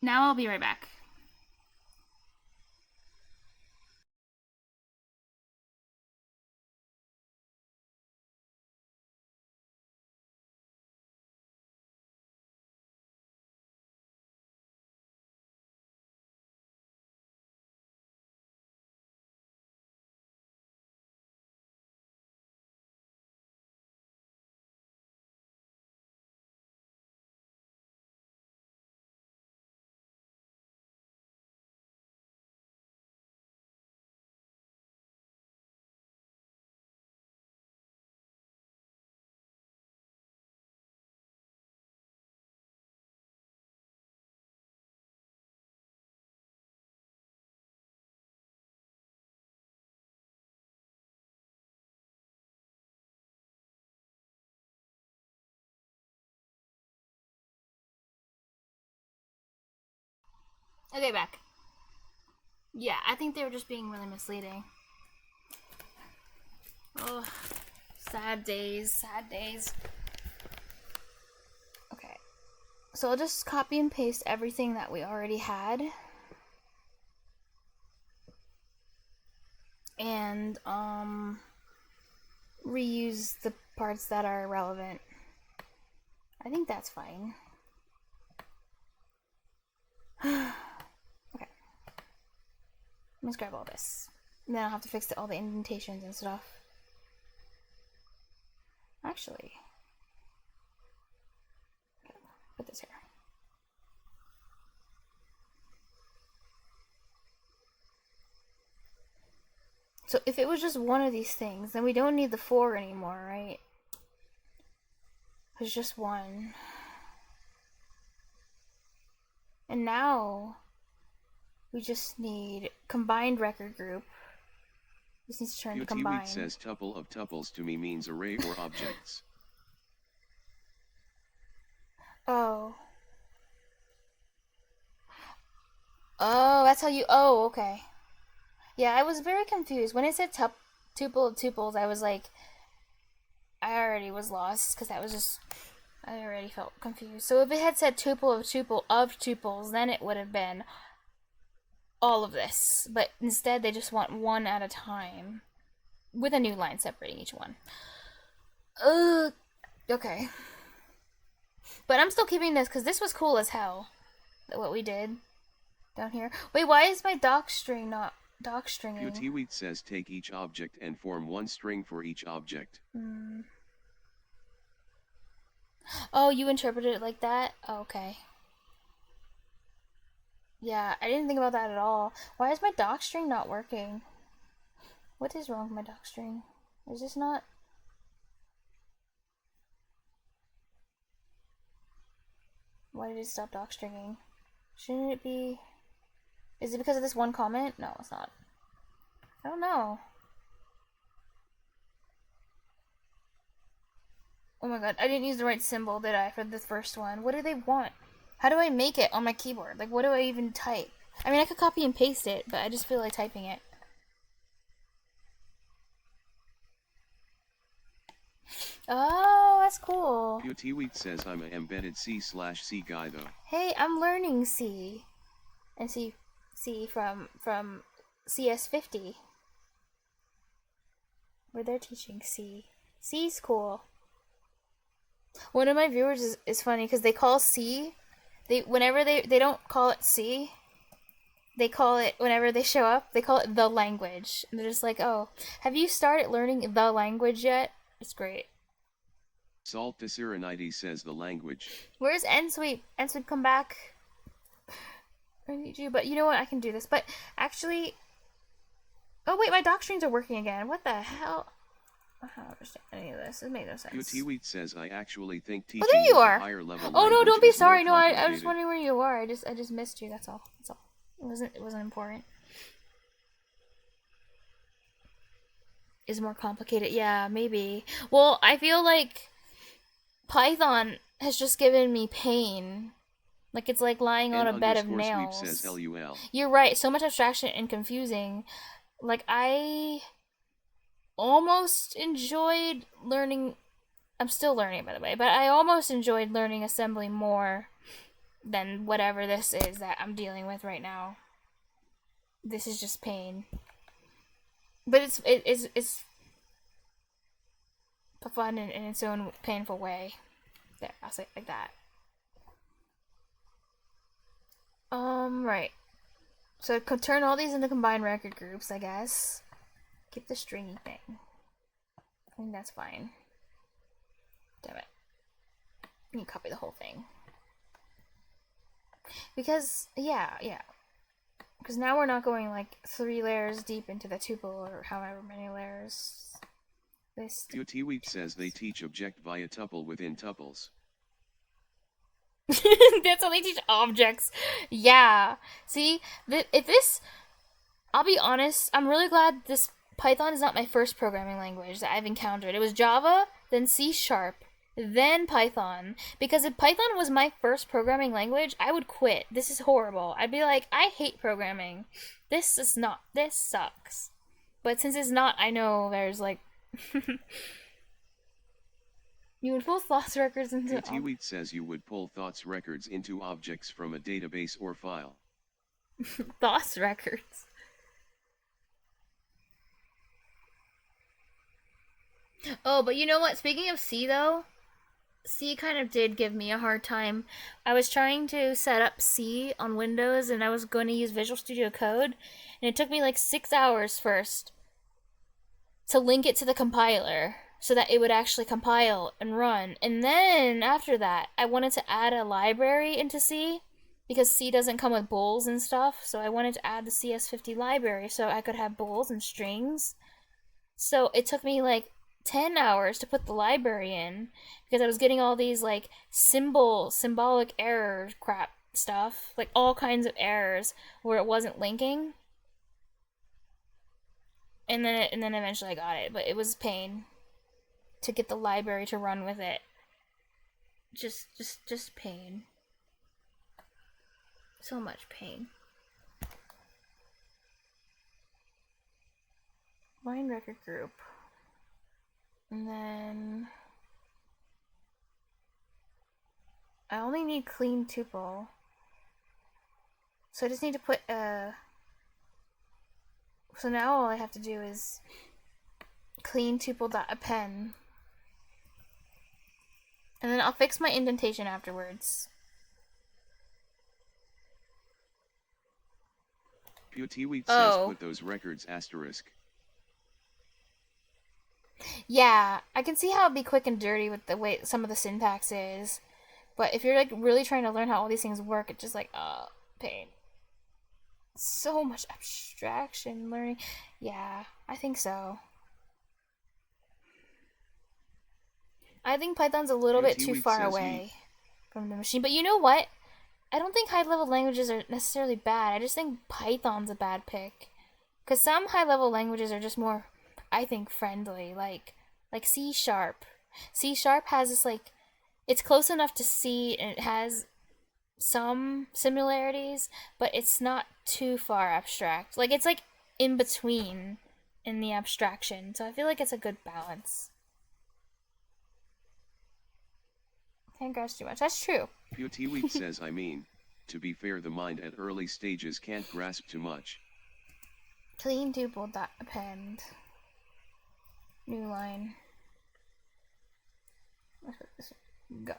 Now I'll be right back. Okay, back. Yeah, I think they were just being really misleading. Oh, sad days, sad days. Okay, so I'll just copy and paste everything that we already had. And, reuse the parts that are relevant. I think that's fine. Okay. Let's grab all this. And then I'll have to fix all the indentations and stuff. Actually, put this here. So if it was just one of these things, then we don't need the 4 anymore, right? It's just one. And now we just need combined record group. This needs to turn to combine. Qt says tuple of tuples to me means array or objects. Oh. Oh, that's how you. Oh, okay. Yeah, I was very confused. When it said tuple of tuples, I was like, I already was lost because that was just. I already felt confused. So if it had said tuple of tuples, then it would have been all of this. But instead, they just want one at a time with a new line separating each one. Okay. But I'm still keeping this because this was cool as hell. What we did down here. Wait, why is my doc string not doc stringing? Qt says take each object and form one string for each object. Oh, you interpreted it like that? Oh, okay. Yeah, I didn't think about that at all. Why is my doc string not working? What is wrong with my doc string? Is this not... Why did it stop doc stringing? Shouldn't it be... Is it because of this one comment? No, it's not. I don't know. Oh my god, I didn't use the right symbol, did I, for the first one? What do they want? How do I make it on my keyboard? Like, what do I even type? I mean, I could copy and paste it, but I just feel like typing it. Oh, that's cool. Qt says I'm an embedded C/C guy though. Hey, I'm learning C. And C from CS50. Where they're teaching C. C's cool. One of my viewers is funny because they call C, whenever they don't call it C, they call it, whenever they show up, they call it the language. And they're just like, oh, have you started learning the language yet? It's great. Salt to Serenity says the language. Where's Ensweep? Ensweep, come back. I need you, but you know what? I can do this. But actually, oh wait, my doc strings are working again. What the hell? I don't understand any of this. It made no sense. Qt says I actually think teaching Oh, there you are. higher level. Oh no, don't be sorry. No, I was wondering where you are. I just missed you. That's all. That's all. It wasn't important. Is more complicated. Yeah, maybe. Well, I feel like Python has just given me pain. Like it's like lying on a bed of nails. Says LUL. You're right. So much abstraction and confusing. Like I almost enjoyed learning. I'm still learning, by the way, but I almost enjoyed learning assembly more than whatever this is that I'm dealing with right now. This is just pain. But it's fun in its own painful way. There, I'll say it like that. Right. So I could turn all these into combined record groups, I guess. Keep the stringy thing. I think that's fine. Damn it. You copy the whole thing. Because, yeah. Because now we're not going like 3 layers deep into the tuple or however many layers. This. Qtweet says they teach object via tuple within tuples. That's how they teach objects. Yeah. See, if this, I'll be honest, I'm really glad this Python is not my first programming language that I've encountered. It was Java, then C#, then Python. Because if Python was my first programming language, I would quit. This is horrible. I'd be like, I hate programming. This sucks. But since it's not, I know there's like... You would pull thoughts records into... Qtweet says you would pull thoughts records into objects from a database or file. Thoughts records. Oh, but you know what? Speaking of C, though, C kind of did give me a hard time. I was trying to set up C on Windows, and I was going to use Visual Studio Code, and it took me like 6 hours first to link it to the compiler so that it would actually compile and run. And then, after that, I wanted to add a library into C, because C doesn't come with bools and stuff, so I wanted to add the CS50 library so I could have bools and strings. So it took me like 10 hours to put the library in because I was getting all these like symbolic error crap stuff, like all kinds of errors where it wasn't linking. And then eventually I got it, but it was pain to get the library to run with it. Just pain. So much pain. Line record group. And then I only need clean tuple. So I just need to put so now all I have to do is clean tuple.append. And then I'll fix my indentation afterwards. Qtweet says put those records asterisk. Yeah, I can see how it'd be quick and dirty with the way some of the syntax is. But if you're like really trying to learn how all these things work, it's just like, pain. So much abstraction learning. Yeah, I think so. I think Python's a little bit too far away from the machine. But you know what? I don't think high-level languages are necessarily bad. I just think Python's a bad pick. Because some high-level languages are just more, I think, friendly. Like C#. C# has this, like, it's close enough to C, and it has some similarities, but it's not too far abstract. Like, it's, like, in between in the abstraction. So I feel like it's a good balance. Can't grasp too much. That's true. Qtweet says to be fair, the mind at early stages can't grasp too much. Clean tuple.append. New line. Let's put this one. Go.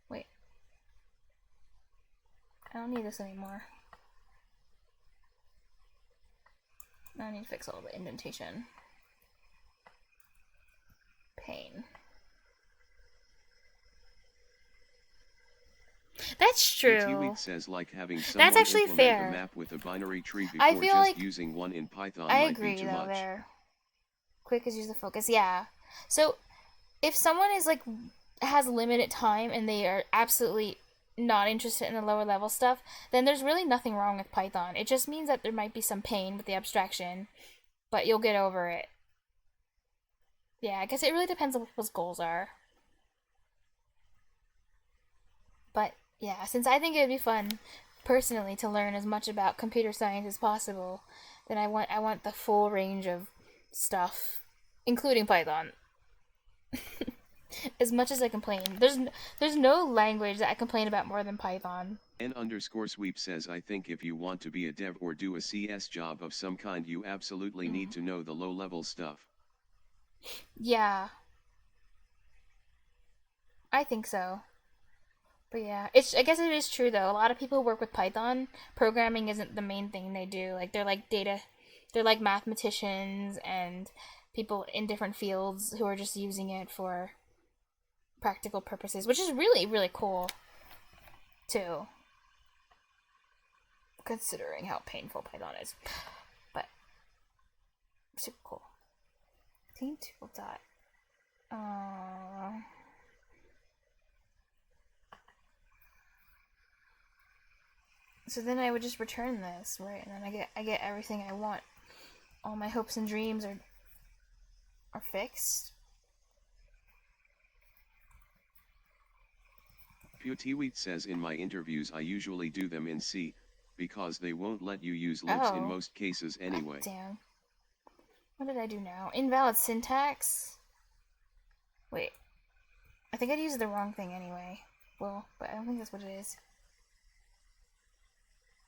Wait. I don't need this anymore. I need to fix all the indentation. Pain. That's true. Qtweet says like having someone That's actually fair. A map with a binary tree before I feel just like using one in Python I might agree be too though much. there. Quick is use the focus. Yeah. So if someone is like has limited time and they are absolutely not interested in the lower level stuff, then there's really nothing wrong with Python. It just means that there might be some pain with the abstraction, but you'll get over it. Yeah, I guess it really depends on what people's goals are. But yeah, since I think it would be fun personally to learn as much about computer science as possible, then I want the full range of stuff, including Python. As much as I complain, there's no language that I complain about more than Python. N_sweep says I think if you want to be a dev or do a CS job of some kind you absolutely need to know the low level stuff. Yeah, I think so. But yeah, I guess it is true though. A lot of people who work with Python. Programming isn't the main thing they do. Like they're like mathematicians and people in different fields who are just using it for practical purposes, which is really really cool too, considering how painful Python is. But super cool. Team tool dot. So then I would just return this, right? And then I get everything I want. All my hopes and dreams are fixed. Pewteweet says in my interviews I usually do them in C, because they won't let you use libs in most cases anyway. Damn. What did I do now? Invalid syntax? Wait. I think I'd used the wrong thing anyway. Well, but I don't think that's what it is.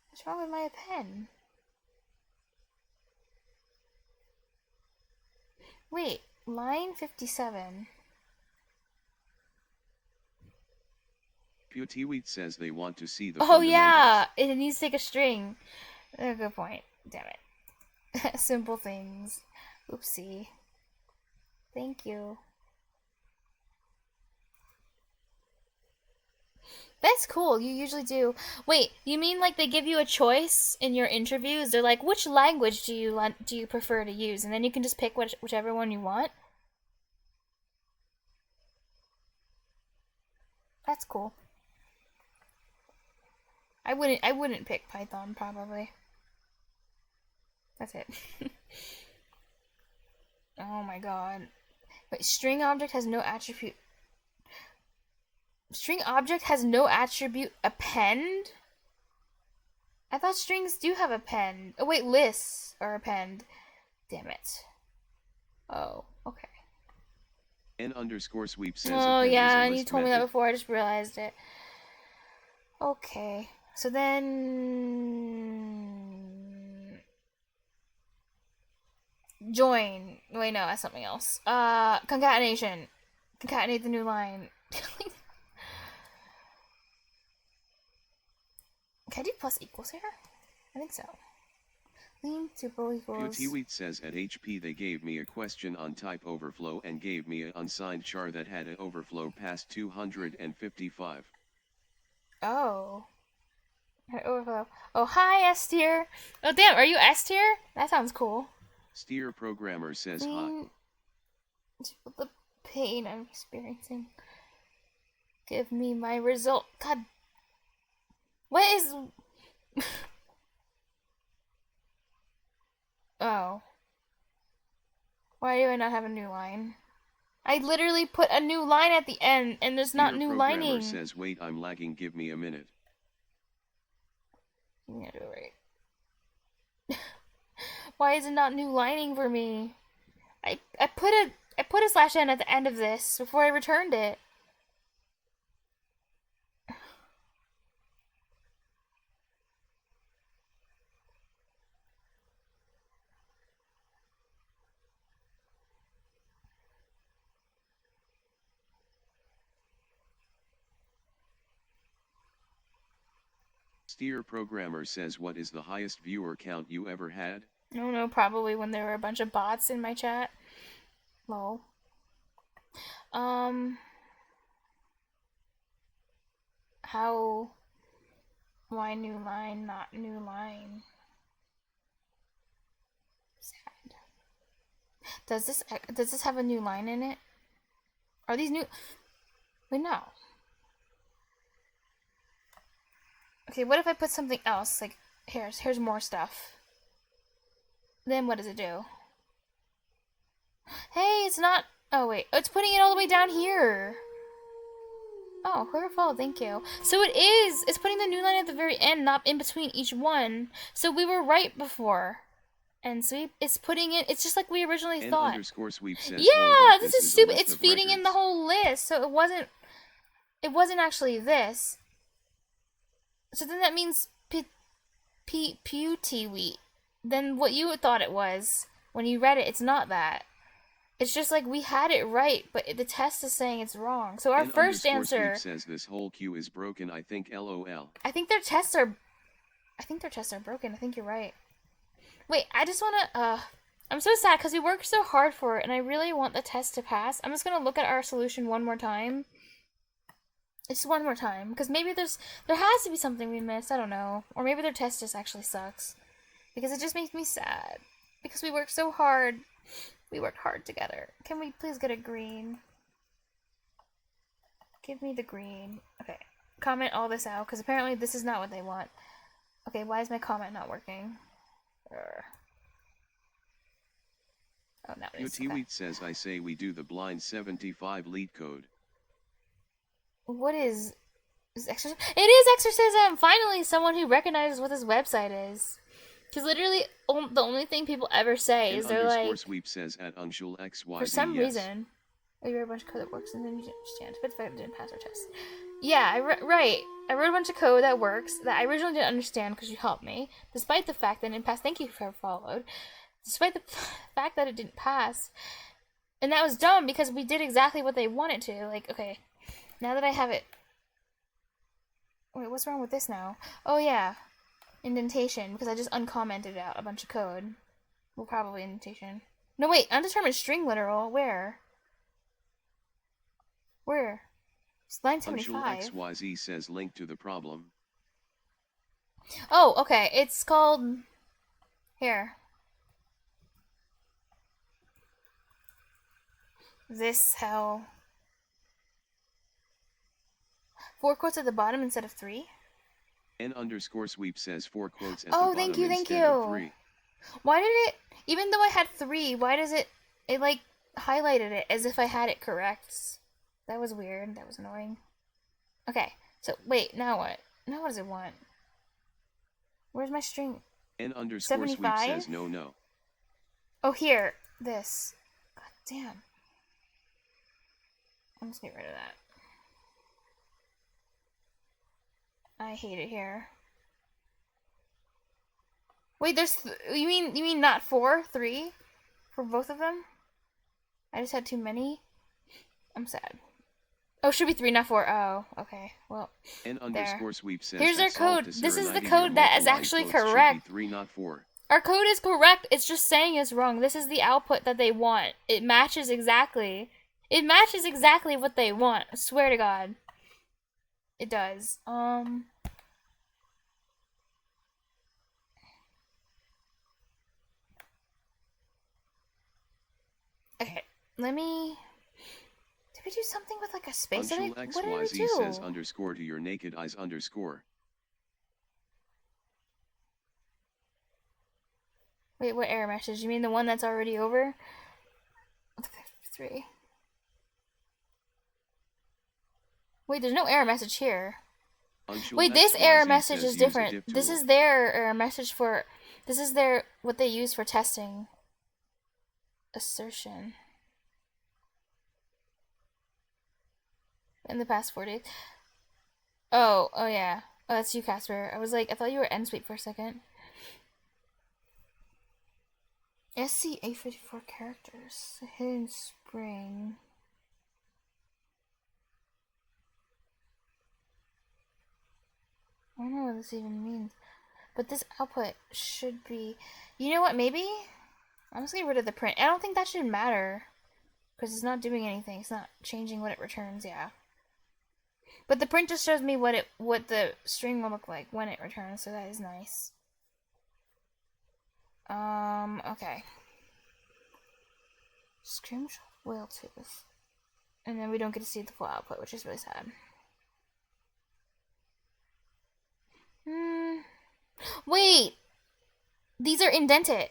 What's wrong with my pen? Wait, line 57. Pewteweet says they want to see the Oh yeah! It needs to take a string. Oh, good point. Damn it. Simple things. Oopsie. Thank you. That's cool. You usually do. Wait, you mean like they give you a choice in your interviews? They're like, which language do you prefer to use? And then you can just pick whichever one you want? That's cool. I wouldn't pick Python probably. That's it. Oh my god. Wait, string object has no attribute. String object has no attribute append? I thought strings do have append. Oh wait, lists are append. Damn it. Oh, okay. N_sweep says oh yeah, and you told me that before, I just realized it. Okay. So then join. Wait, no, that's something else. Concatenation. Concatenate the new line. Can I do plus equals here? I think so. Lean tuple equals. Pewteweet says at HP they gave me a question on type overflow and gave me an unsigned char that had an overflow past 255. Oh. Overflow. Oh, hi, S tier. Oh, damn, are you S tier? That sounds cool. Steer programmer says hi. The pain I'm experiencing. Give me my result. God. What is... Oh. Why do I not have a new line? I literally put a new line at the end, and there's not new lining. Says, wait, I'm lagging, give me a minute. Yeah, do it right. Why is it not new lining for me? I put a /n at the end of this before I returned it. Steer programmer says, what is the highest viewer count you ever had? I don't know, probably when there were a bunch of bots in my chat. Lol. How... Why new line, not new line? Sad. Does this have a new line in it? Are these new... Wait, no. Okay, what if I put something else? Like, here's more stuff. Then what does it do? Hey, it's not... Oh, wait. Oh, it's putting it all the way down here. Oh, whoever thank you. So it is. It's putting the new line at the very end, not in between each one. So we were right before. And sweep is putting in. It's just like we originally N thought. underscore sweep says, hold Yeah, up, this this is is a stupid. list It's of feeding in the records. whole list, so it wasn't. It wasn't actually this. So then that means Pewty wheat. Then what you thought it was when you read it, it's not that. It's just like we had it right, but the test is saying it's wrong. So our N first underscore answer. sweep says this whole queue is broken. I think LOL. I think their tests are. I think their tests are broken. I think you're right. Wait, I just wanna. I'm so sad because we worked so hard for it, and I really want the test to pass. I'm just gonna look at our solution one more time. Just one more time, because maybe there has to be something we missed. I don't know, or maybe their test just actually sucks, because it just makes me sad. Because we worked so hard. We worked hard together. Can we please get a green? Give me the green. Okay. Comment all this out, because apparently this is not what they want. Okay, why is my comment not working? Oh, now it is. Okay. Wheat says, I say we do the blind 75 lead code. What is exorcism? It is exorcism! Finally, someone who recognizes what this website is. Because literally, the only thing people ever say is they're like... Sweep says at Unshul XYZ, for some reason... Oh, you wrote a bunch of code that works and then you didn't understand. But the fact didn't pass our test. Yeah, right. I wrote a bunch of code that works that I originally didn't understand because you helped me. Despite the fact that it didn't pass. Thank you for followed. Despite the fact that it didn't pass. And that was dumb because we did exactly what they wanted to. Like, okay. Now that I have it... Wait, what's wrong with this now? Oh, yeah. Indentation, because I just uncommented out a bunch of code. Well, probably indentation. No, wait. Undetermined string literal. Where? Where? It's line 75. XYZ says link to the problem. Oh, okay. It's called... Here. This how... 4 quotes at the bottom instead of 3? N underscore sweep says 4 quotes at the bottom thank instead of 3. Why did it... Even though I had 3, why does it... It, like, highlighted it as if I had it correct. That was weird. That was annoying. Okay. So, wait. Now what? Now what does it want? Where's my string? N underscore 75? sweep says no. Oh, here. This. God damn. I'm just gonna get rid of that. I hate it here. Wait, there's you mean not 4, 3 for both of them? I just had too many. I'm sad. Oh, it should be 3, not 4. Oh, okay. Well, N underscore sweep says here's our code. This is the code that is actually correct. 3, not 4. Our code is correct. It's just saying it's wrong. This is the output that they want. It matches exactly. It matches exactly what they want. I swear to God. It does. Okay, let me... Did we do something with like a space? What did we do? says underscore to your naked eyes underscore. Wait, what error message? You mean the one that's already over? 3. Wait, there's no error message here. Wait, this error message is different. This is their error message for... This is their... What they use for testing. Assertion. In the past 4 days. Oh yeah. Oh, that's you, Casper. I was like, I thought you were N-Sweep for a second. SC854 characters. Hidden Spring. I don't know what this even means. But this output should be... You know what, maybe? I'm just gonna get rid of the print. I don't think that should matter. Because it's not doing anything. It's not changing what it returns, yeah. But the print just shows me what the string will look like when it returns, so that is nice. Okay. Scrimshaw Whale Tooth. And then we don't get to see the full output, which is really sad. Wait! These are indented.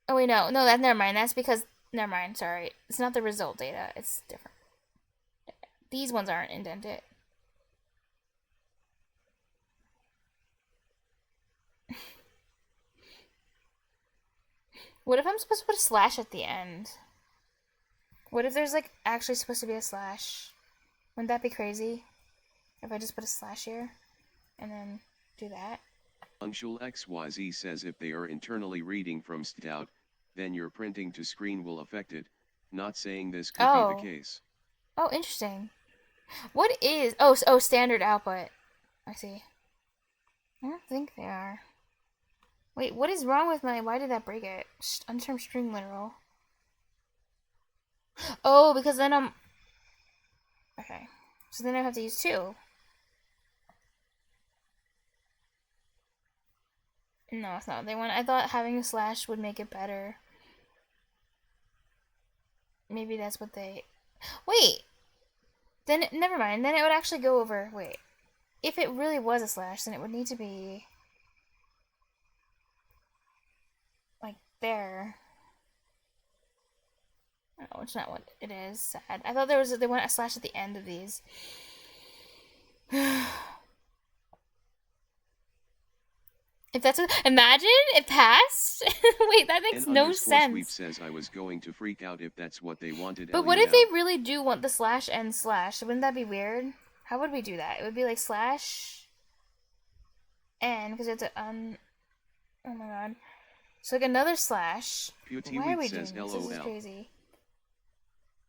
Oh wait, no, never mind. That's because, never mind, sorry. It's not the result data, it's different. These ones aren't indented. What if I'm supposed to put a slash at the end? What if there's like actually supposed to be a slash? Wouldn't that be crazy? If I just put a slash here and then do that? Unshul XYZ says if they are internally reading from stout, then your printing to screen will affect it. Not saying this could be the case. Oh, interesting. What is... Oh, standard output. I see. I don't think they are. Wait, what is wrong with my... Why did that break it? Unterm string literal. Oh, because then I'm... Okay. So then I have to use 2. No, it's not what they want. I thought having a slash would make it better. Maybe that's what they... Wait! Then, never mind. Then it would actually go over... Wait. If it really was a slash, then it would need to be... like, there. Oh, it's not what it is. Sad. I thought they want a slash at the end of these. If that's what, imagine it passed. Wait, that makes no sense. Sweep says I was going to freak out if that's what they wanted. But what if they really do want the slash and slash? Wouldn't that be weird? How would we do that? It would be like slash n because it's a oh my god. So like another slash. Why are we doing this? This is crazy.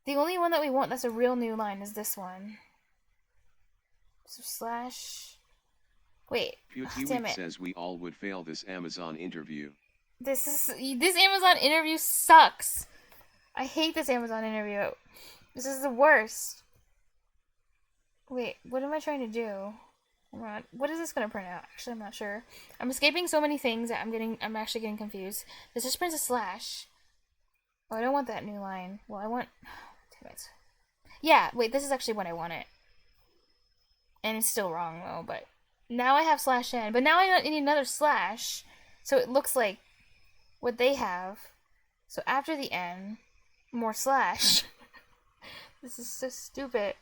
The only one that we want that's a real new line is this one. So slash. Wait. Damn it. Says we all would fail this Amazon interview. This Amazon interview sucks. I hate this Amazon interview. This is the worst. Wait, what am I trying to do? What is this gonna print out? Actually, I'm not sure. I'm escaping so many things that I'm actually getting confused. This just prints a slash. Oh, I don't want that new line. Well, I want... Damn it. Yeah, wait, this is actually what I wanted. And it's still wrong, though, but... Now I have slash n, but now I need another slash. So it looks like what they have. So after the n, more slash. This is so stupid.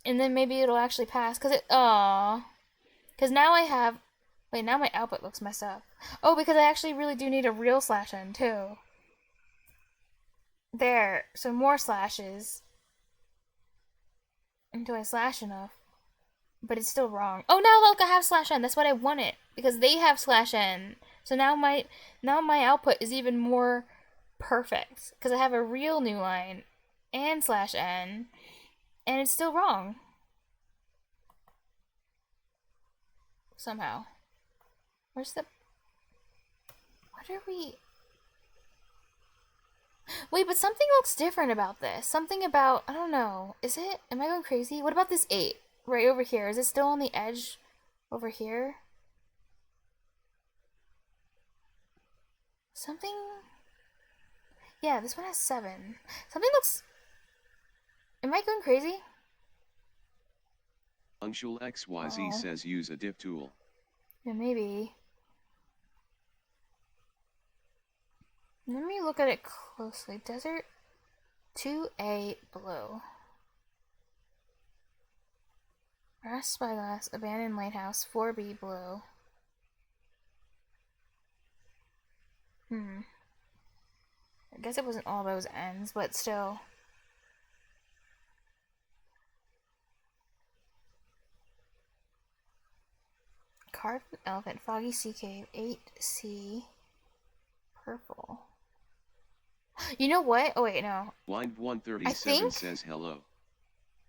And then maybe it'll actually pass, because because now I have... Wait, now my output looks messed up. Oh, because I actually really do need a real slash n, too. There. So more slashes. And do I slash enough? But it's still wrong. Oh, now look, I have slash n. That's what I wanted. Because they have slash n. So now my output is even more perfect. Because I have a real new line and slash n. And it's still wrong. Somehow. Where's the... What are we... Wait, but something looks different about this. Something about... I don't know. Is it? Am I going crazy? What about this 8? Right over here. Is it still on the edge over here? Something... Yeah, this one has 7. Something looks... Am I going crazy? Unshul XYZ says use a dip tool. Yeah, maybe. Let me look at it closely. Desert 2A blue. Brass spyglass, abandoned lighthouse, 4B blue. I guess it wasn't all those ends, but still. Carved elephant, foggy sea cave, 8C, purple. You know what? Oh wait, no. Blind 137 says hello.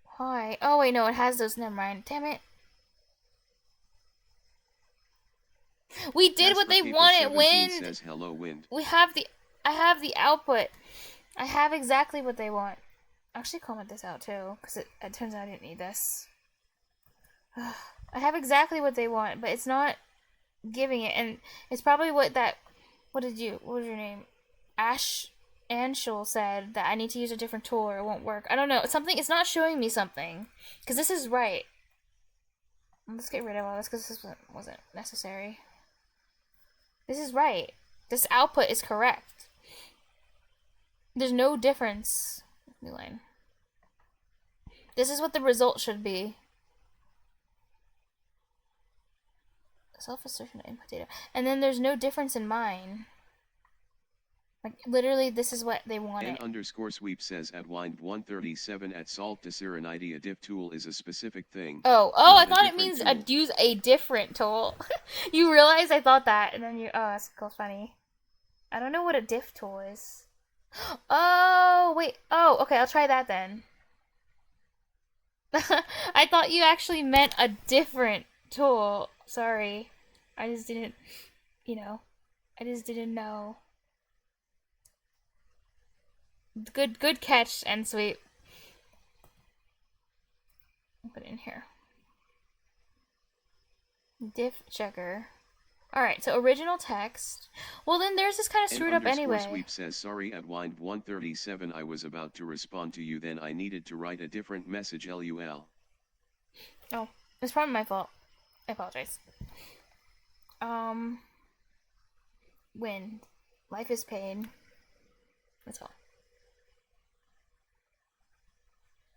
Hi. Oh wait, no, it has those. Never mind. Damn it. We did what they wanted. Wind says hello, Wind. I have the output. I have exactly what they want. Actually, comment this out too, because it turns out I didn't need this. I have exactly what they want, but it's not giving it, and it's probably what was your name? Anshul said that I need to use a different tool or it won't work. I don't know. It's not showing me something. Because this is right. Let's get rid of all this because this wasn't necessary. This is right. This output is correct. There's no difference. New line. This is what the result should be. Self-assertion input data. And then there's no difference in mine. Like, literally, this is what they N wanted. underscore sweep says at wind 137 at salt deciranity a diff tool is a specific thing. Oh, I not a thought it different means tool. use a different tool. You realize I thought that, and then you, oh, that's cool, funny. I don't know what a diff tool is. Oh, wait, oh, okay, I'll try that then. I thought you actually meant a different tool. Sorry. I just didn't, you know, I just didn't know. Good catch, and sweep. I'll put it in here. Diff checker. Alright, so original text. Well, then there's this kind of screwed up anyway. Sweep says sorry at wind 137 I was about to respond to you then I needed to write a different message LUL. Oh, it's probably my fault. I apologize. Wind. Life is pain. That's all.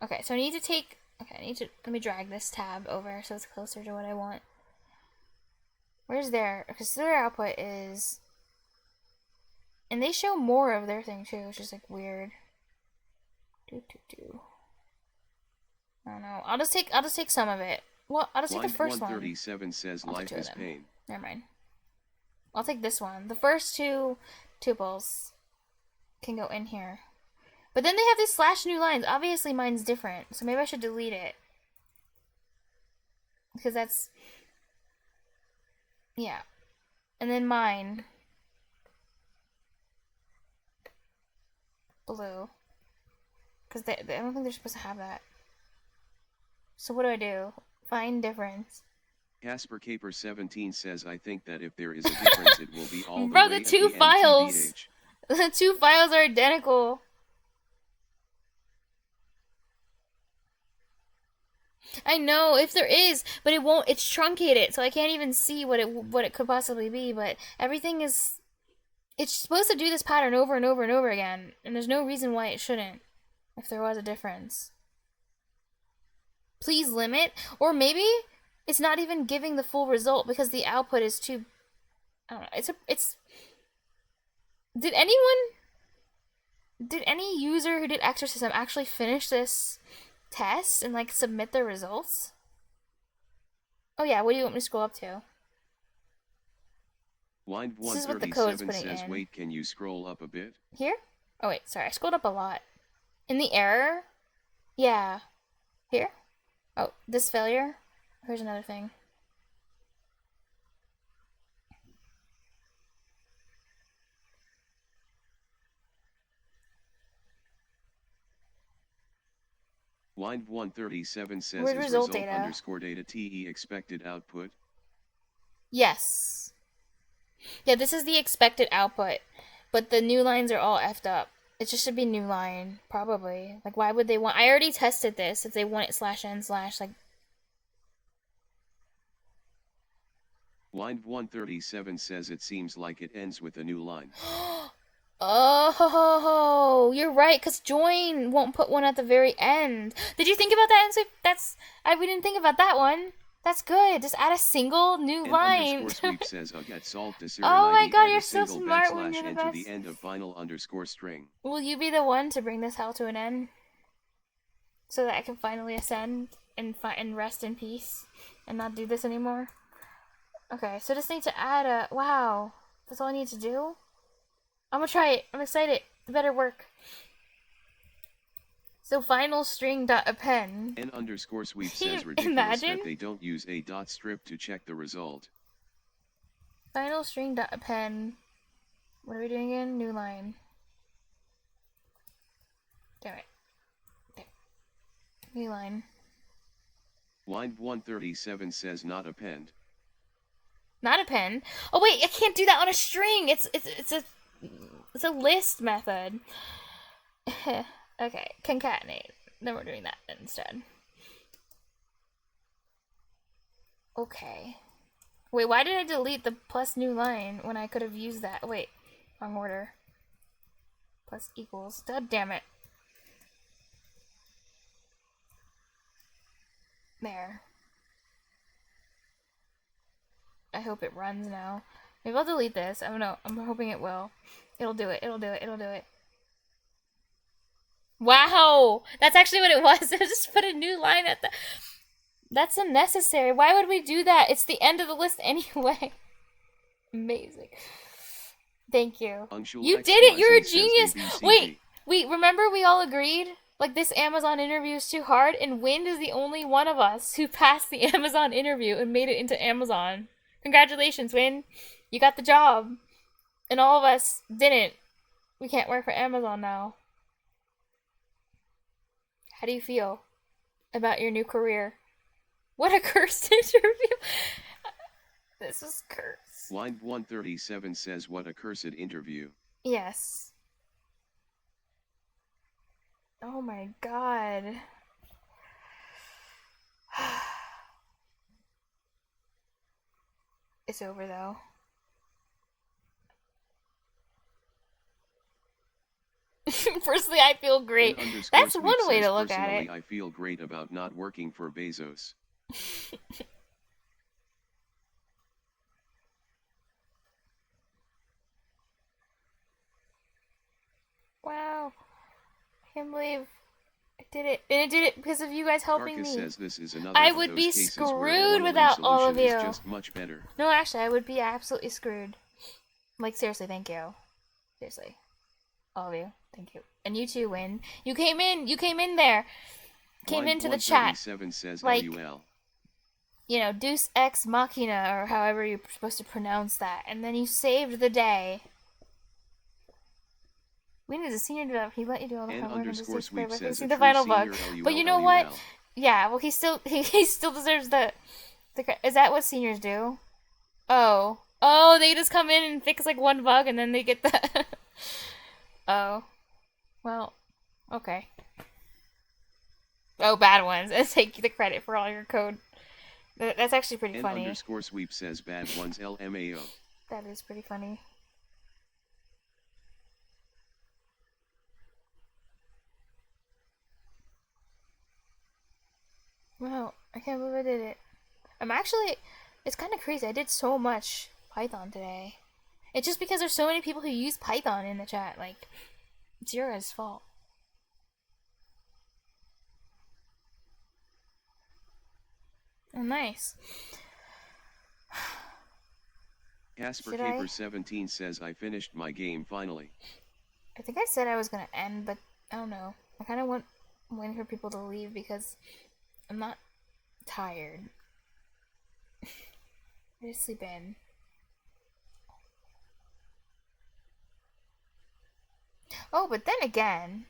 Okay, so I need to take... Okay, let me drag this tab over so it's closer to what I want. Where's their... Because their output is... And they show more of their thing too, which is like weird. I don't know. I'll just take some of it. Well, I'll just take the first one. 137 says life is pain. Never mind. I'll take this one. The first two tuples can go in here. But then they have these slash new lines. Obviously mine's different, so maybe I should delete it. Because that's... Yeah. And then mine. Blue. Because I don't think they're supposed to have that. So what do? Find difference. Casper Caper 17 says I think that if there is a difference it will be all the Bro, way the two files. The two files are identical. I know, if there is, but it won't. It's truncated, so I can't even see what it could possibly be. But everything is. It's supposed to do this pattern over and over and over again, and there's no reason why it shouldn't. If there was a difference, please limit, or maybe it's not even giving the full result because the output is too. I don't know. It's. Did any user who did Exorcism actually finish this test and like submit their results? Oh yeah, what do you want me to scroll up to? Wind 137 says wait, can you scroll up a bit? Here? Oh wait, sorry, I scrolled up a lot. In the error? Yeah. Here? Oh, this failure? Here's another thing. Wind 137 says Where's is result result data? underscore data TE expected output. Yes. Yeah, this is the expected output, but the new lines are all effed up. It just should be new line, probably. Like, why would they want... I already tested this, if they want it /n/ like... Wind 137 says it seems like it ends with a new line. Oh, you're right, because join won't put one at the very end. Did you think about that, we didn't think about that one. That's good. Just add a single new line. Sweep says get salt oh my god, you're so smart when you're the best. The end of final underscore string. Will you be the one to bring this hell to an end? So that I can finally ascend and rest in peace and not do this anymore? Okay, so just need to add a... Wow. That's all I need to do? I'm gonna try it. I'm excited. It better work. So final string dot append. N underscore sweep says ridiculous that they don't use a dot strip to check the result. Final string dot append. What are we doing again? New line. Damn it. Okay. New line. Wind 137 says not append. Not append. Oh wait, I can't do that on a string. It's a list method. Okay, concatenate. Then we're doing that instead. Okay. Wait, why did I delete the plus new line when I could have used that? Wait, wrong order. Plus equals. God damn it. There. I hope it runs now. Maybe I'll delete this. I don't know. I'm hoping it will. It'll do it. It'll do it. It'll do it. Wow! That's actually what it was. I just put a new line at the. That's unnecessary. Why would we do that? It's the end of the list anyway. Amazing. Thank you. You did it! You're a genius! Wait, remember we all agreed? Like, this Amazon interview is too hard, and Wind is the only one of us who passed the Amazon interview and made it into Amazon. Congratulations, Wind. You got the job. And all of us didn't. We can't work for Amazon now. How do you feel about your new career? What a cursed interview! This is cursed. Line 137 says, what a cursed interview. Yes. Oh my god. It's over though. Personally, I feel great. That's one way to look at it. I feel great about not working for Bezos. Wow. I can't believe I did it. And I did it because of you guys helping me. Says this is another I would be screwed without all of you. Just much better. No, actually, I would be absolutely screwed. Like, seriously, thank you. Seriously. All of you. Thank you. And you too, Win. You came in there. Came into the chat. Says like, LUL. You know, Deus Ex Machina, or however you're supposed to pronounce that. And then you saved the day. Win is a senior developer. He let you do all the hard work and just the final bug. But you know what? Yeah, well, he still deserves the is that what seniors do? Oh. Oh, they just come in and fix like one bug and then they get the Oh. Well, okay. Oh, bad ones. And take the credit for all your code. That's actually pretty funny. _sweep says bad ones LMAO. That is pretty funny. Wow, I can't believe I did it. It's kind of crazy. I did so much Python today. It's just because there's so many people who use Python in the chat. Like, it's your guys' fault. Oh, nice. Casper Caper 17 says I finished my game finally. I think I said I was gonna end, but I don't know. I kind of waiting for people to leave because I'm not tired. I just sleep in. Oh, but then again,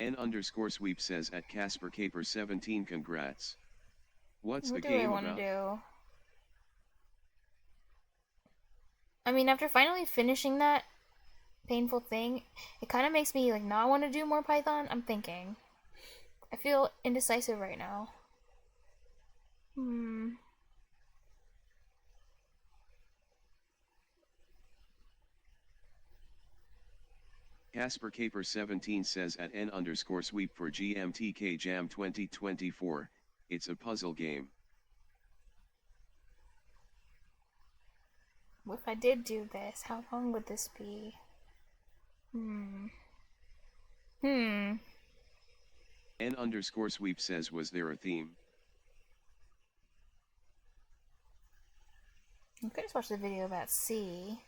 N_sweep says at Casper Caper 17 congrats. What's the game about? What do I want to do? I mean, after finally finishing that painful thing, it kind of makes me like not want to do more Python. I'm thinking. I feel indecisive right now. Casper Caper 17 says at N_sweep for GMTK Jam 2024, it's a puzzle game. If I did do this, how long would this be? N_sweep says, was there a theme? I could just watch the video about C.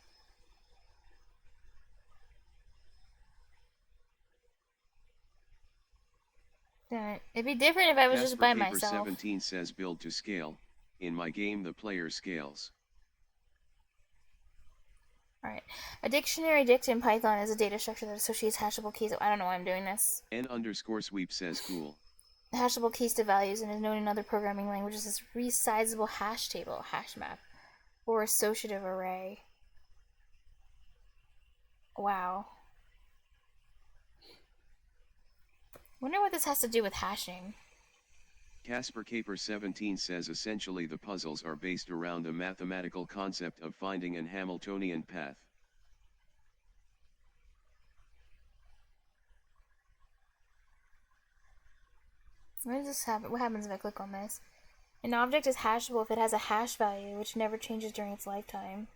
It'd be different if I was Casper just by Caper myself. 17 says build to scale. In my game the player scales. Alright. A dictionary dict in Python is a data structure that associates hashable keys. I don't know why I'm doing this. N_sweep says cool. Hashable keys to values and is known in other programming languages as resizable hash table, hash map, or associative array. Wow. Wonder what this has to do with hashing. Casper Caper 17 says essentially the puzzles are based around a mathematical concept of finding an Hamiltonian path. What does this happen? What happens if I click on this? An object is hashable if it has a hash value, which never changes during its lifetime.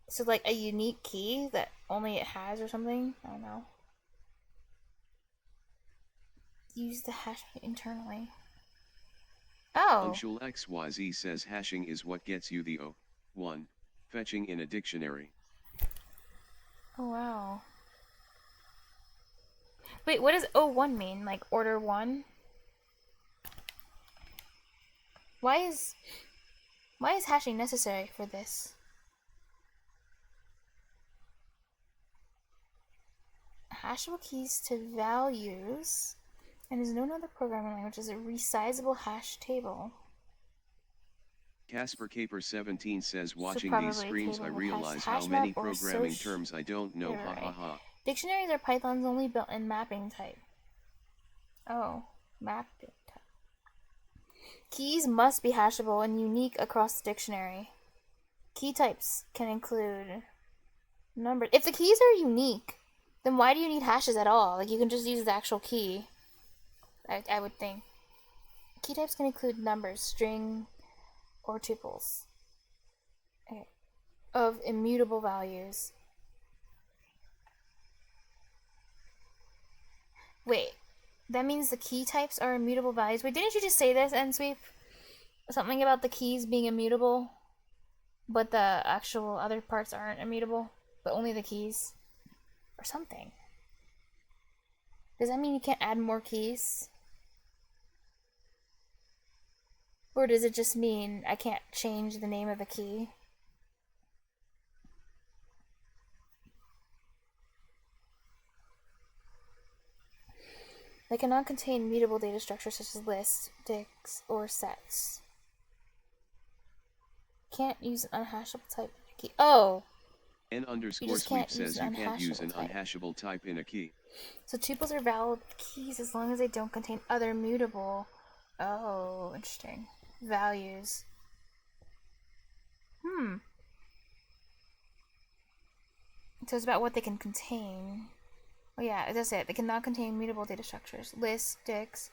So, like a unique key that only it has or something? I don't know. Use the hash internally. Oh. Unshul XYZ says hashing is what gets you the O1 fetching in a dictionary. Oh, wow. Wait, what does O1 mean? Like order 1? Why is hashing necessary for this? Hashable keys to values and is known in other programming languages as a resizable hash table. Casper Caper 17 says So watching probably these a streams table I with realize hash how map many or programming soc- terms I don't know, ha ha Right. ha. Dictionaries are Python's only built-in mapping type. Oh, mapping type. Keys must be hashable and unique across the dictionary. Key types can include numbers. If the keys are unique, then why do you need hashes at all? Like, you can just use the actual key, I would think. Key types can include numbers, string, or tuples. Okay. Of immutable values. Wait, that means the key types are immutable values. Wait, didn't you just say this, Nsweep? Something about the keys being immutable, but the actual other parts aren't immutable, but only the keys? Or something. Does that mean you can't add more keys? Or does it just mean I can't change the name of the key? They cannot contain mutable data structures such as lists, dicts, or sets. Can't use an unhashable type key. Oh! N underscore sweep says you can't use an unhashable type in a key. So tuples are valid keys as long as they don't contain other mutable. Oh, interesting. Values. So it's about what they can contain. Oh yeah, that's it. They cannot contain mutable data structures. Lists, dicts,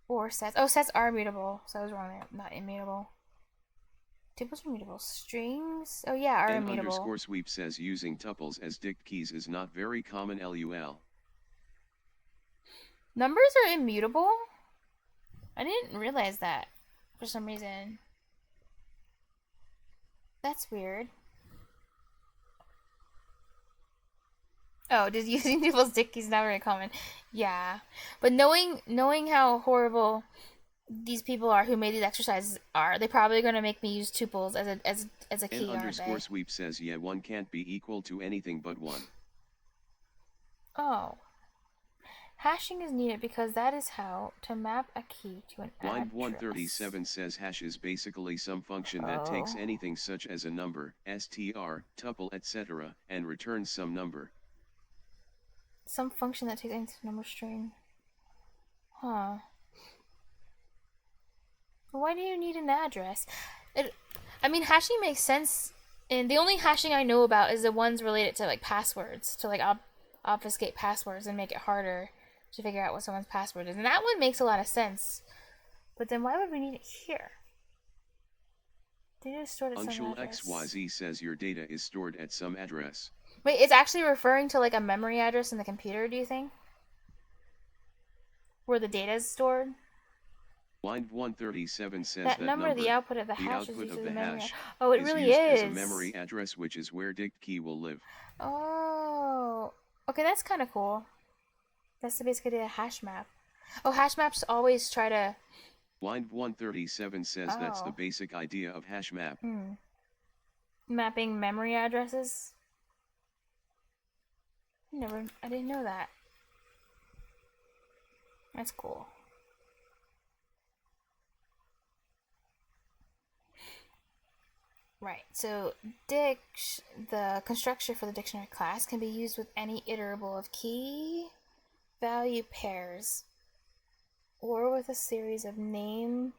or sets. Oh, sets are mutable. So I was wrong there. Not immutable. Tuples are mutable. Strings, oh yeah, are N immutable. underscore sweep says using tuples as dict keys is not very common. LUL. Numbers are immutable? I didn't realize that for some reason. That's weird. Oh, just using tuples dict keys is not very common. Yeah, but knowing how horrible these people are who made these exercises are, they probably going to make me use tuples as a key, N underscore aren't they? sweep says yeah, one can't be equal to anything but one. Oh. Hashing is needed because that is how to map a key to an address. Wind137 says hash is basically some function that takes anything such as a number, str, tuple, etc., and returns some number. Some function that takes any number string. Huh. Why do you need an address? I mean, hashing makes sense, and the only hashing I know about is the ones related to like passwords, to like obfuscate passwords and make it harder to figure out what someone's password is. And that one makes a lot of sense. But then why would we need it here? Data is stored at some address. XYZ says your data is stored at some address. Wait, it's actually referring to like a memory address in the computer, do you think? Where the data is stored? Wind137 says that number, the output of the hash is used as a memory. Oh, it really is. As a memory address, which is where dict key will live. Oh, okay, that's kind of cool. That's the basic idea of hash map. Oh, hash maps always try to. Wind137 says that's the basic idea of hash map. Mapping memory addresses. I didn't know that. That's cool. Right, so the constructor for the dictionary class can be used with any iterable of key value pairs or with a series of name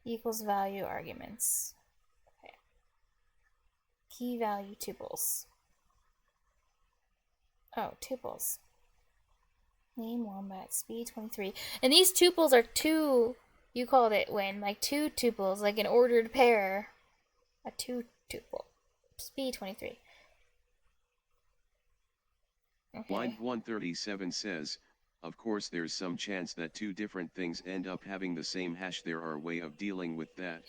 equals value arguments. Okay. Key value tuples. Oh, tuples. Name wombat, speed 23. And these tuples are two, you called it, Win, like two tuples, like an ordered pair. A two tuple. Speed 23. Okay. Line 137 says, of course there's some chance that two different things end up having the same hash. There are a way of dealing with that.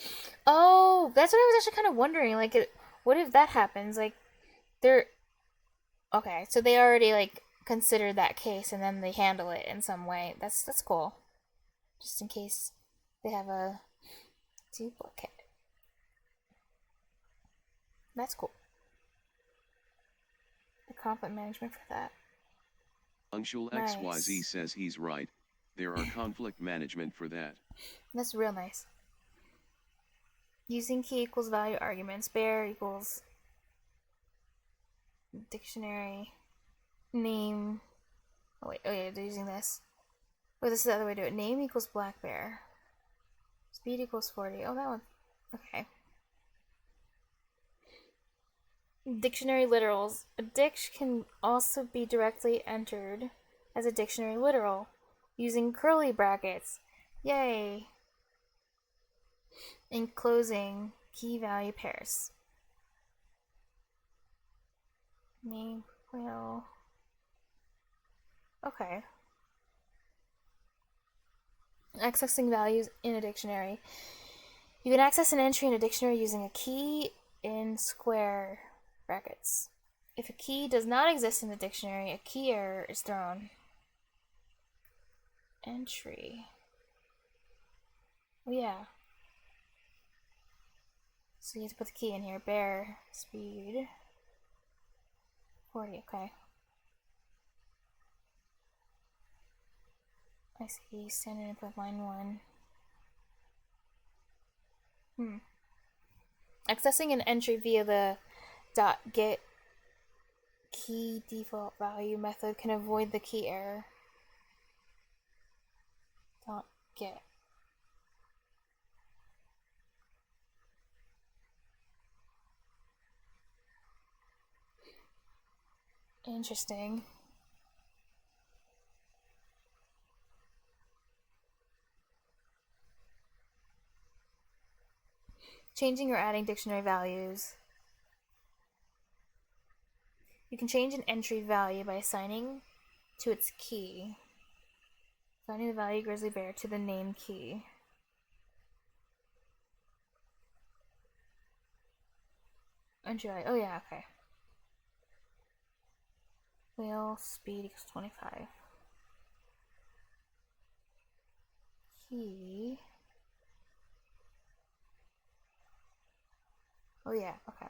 Oh, that's what I was actually kind of wondering. Like, what if that happens? Like, they're... Okay, so they already, like, consider that case and then they handle it in some way. That's cool. Just in case they have a duplicate. That's cool. The conflict management for that. Unshul Nice. XYZ says he's right. There are conflict management for that. That's real nice. Using key equals value arguments. Bear equals dictionary name. Oh wait, oh yeah, they're using this. Oh, this is the other way to do it. Name equals black bear. Speed equals 40. Oh, that one. Okay. Dictionary literals. A dict can also be directly entered as a dictionary literal using curly brackets. Yay! Enclosing key value pairs. Name will. Okay. Accessing values in a dictionary. You can access an entry in a dictionary using a key in square brackets. If a key does not exist in the dictionary, a key error is thrown. Entry. Oh yeah. So you have to put the key in here. Bear speed 40. Okay. I see. Standard input line 1. Accessing an entry via the .get key default value method can avoid the key error. .get. Interesting. Changing or adding dictionary values. You can change an entry value by assigning to its key. Assigning the value grizzly bear to the name key. Entry value. Oh yeah, okay. Whale speed equals 25. Key. Oh yeah, okay.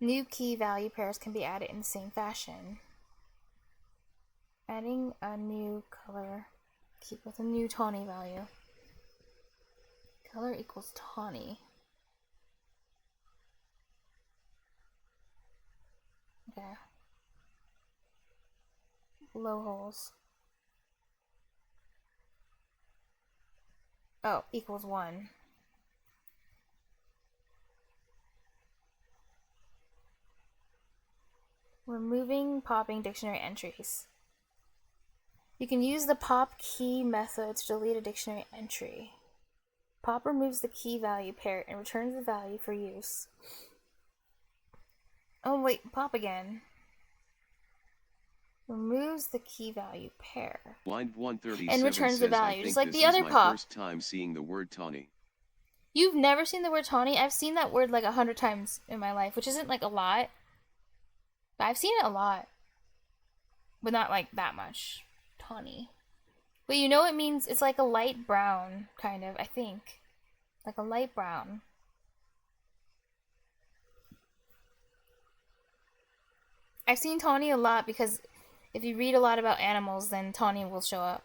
New key value pairs can be added in the same fashion. Adding a new color key with a new tawny value. Color equals tawny. Okay. Low holes. Oh, equals 1. Removing popping dictionary entries. You can use the pop key method to delete a dictionary entry. Pop removes the key value pair and returns the value for use. Oh wait, pop again. Removes the key value pair. Line 137 and returns the says, value, just like this the other is my pop. first time seeing the word tawny. You've never seen the word tawny? I've seen that word like 100 times in my life, which isn't like a lot. But I've seen it a lot. But not like that much. Tawny. But you know it means it's like a light brown, kind of, I think. Like a light brown. I've seen tawny a lot because if you read a lot about animals, then tawny will show up.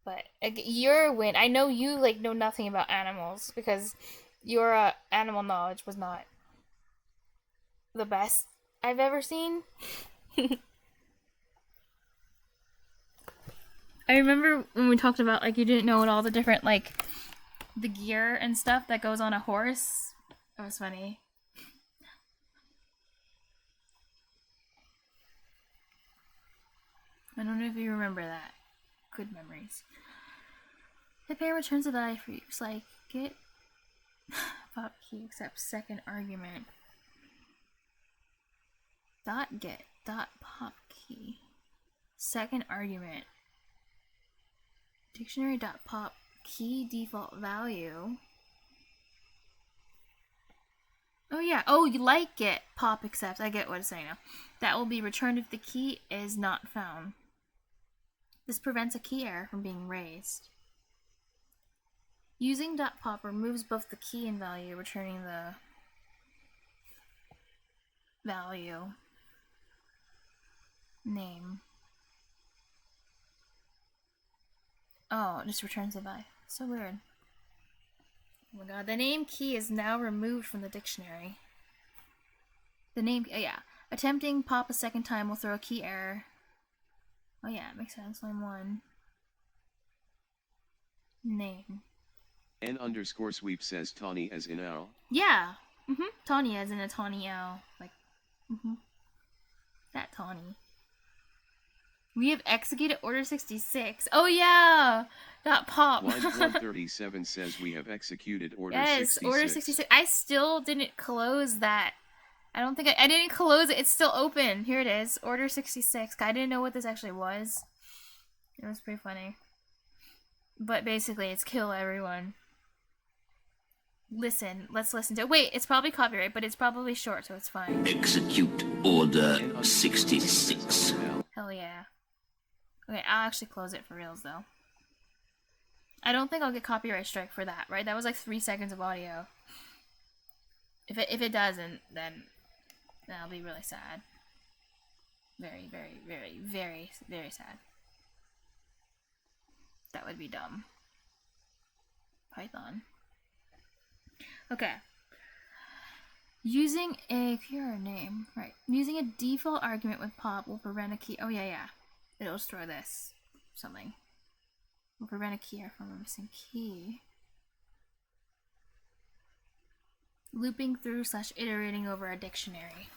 But your Win, I know you like know nothing about animals because your animal knowledge was not the best I've ever seen. I remember when we talked about like you didn't know what all the different like the gear and stuff that goes on a horse. That was funny. I don't know if you remember that. Good memories. The pair returns a value for use, like get pop key accepts second argument. Dot get dot pop key. Second argument. Dictionary dot pop key default value. Oh yeah. Oh, you like get pop accept. I get what it's saying now. That will be returned if the key is not found. This prevents a key error from being raised. Using .pop removes both the key and value, returning the value name. Oh, it just returns the value. So weird. Oh my god, the name key is now removed from the dictionary. The name, oh yeah. Attempting pop a second time will throw a key error. Oh yeah, it makes sense. Line 1. Name. N_sweep says Tawny as in owl. Yeah. Tawny as in a tawny owl. Like, that tawny. We have executed Order 66. Oh yeah! Dot pop. Line 137 says we have executed Order 66. Yes, Order 66. I still didn't close that. I don't think I didn't close it. It's still open. Here it is. Order 66. I didn't know what this actually was. It was pretty funny. But basically, it's kill everyone. Listen. Let's listen to it. Wait, it's probably copyright, but it's probably short, so it's fine. Execute Order 66. Hell yeah. Okay, I'll actually close it for reals, though. I don't think I'll get copyright strike for that, right? That was like 3 seconds of audio. If it doesn't, then I'll be really sad. Very, very, very, very, very sad. That would be dumb. Python. Okay. Using a pure name, right? Using a default argument with pop will prevent a key. Oh yeah. It'll just throw this something. Will prevent a key error from a missing key. Looping through / iterating over a dictionary.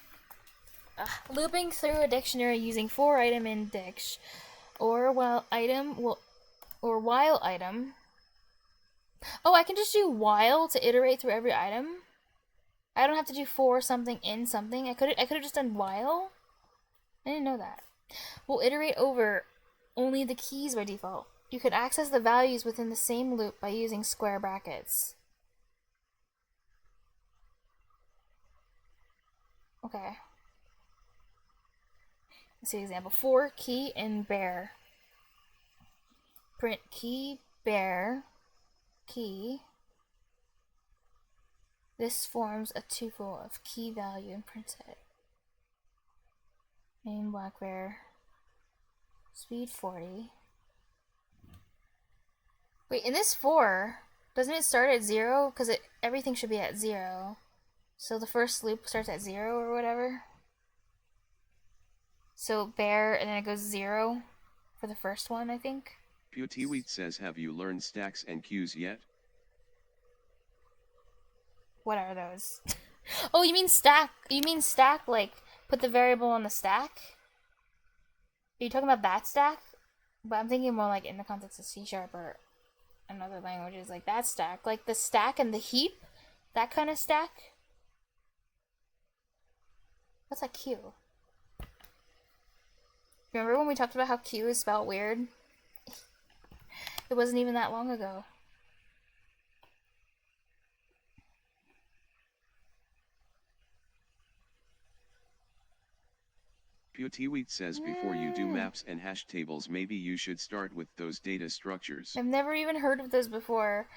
Looping through a dictionary using for item in dict, or while item. Oh, I can just do while to iterate through every item. I don't have to do for something in something. I could have just done while. I didn't know that. We'll iterate over only the keys by default. You can access the values within the same loop by using square brackets. Okay. Let's see example. For key and bear. Print key, bear, key. This forms a tuple of key value and print it. Name black bear. Speed 40. Wait, in this for, doesn't it start at 0? Because everything should be at 0. So the first loop starts at 0 or whatever. So bear, and then it goes 0 for the first one, I think. Pewteweet says, have you learned stacks and queues yet? What are those? Oh, you mean stack? You mean stack, like put the variable on the stack? Are you talking about that stack? But I'm thinking more like in the context of C# or another languages, like that stack, like the stack and the heap, that kind of stack. What's a queue? Remember when we talked about how Q is spelled weird? It wasn't even that long ago. Pewteweet says before you do maps and hash tables, maybe you should start with those data structures. I've never even heard of those before.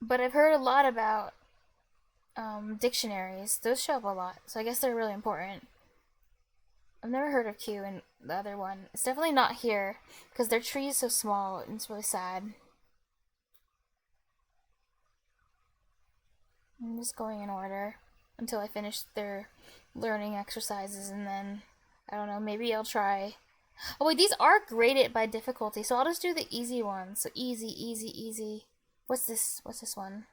But I've heard a lot about dictionaries. Those show up a lot, so I guess they're really important. I've never heard of Q and the other one. It's definitely not here, because their tree is so small, and it's really sad. I'm just going in order until I finish their learning exercises, and then, I don't know, maybe I'll try. Oh wait, these are graded by difficulty, so I'll just do the easy ones. So easy, easy, easy. What's this one?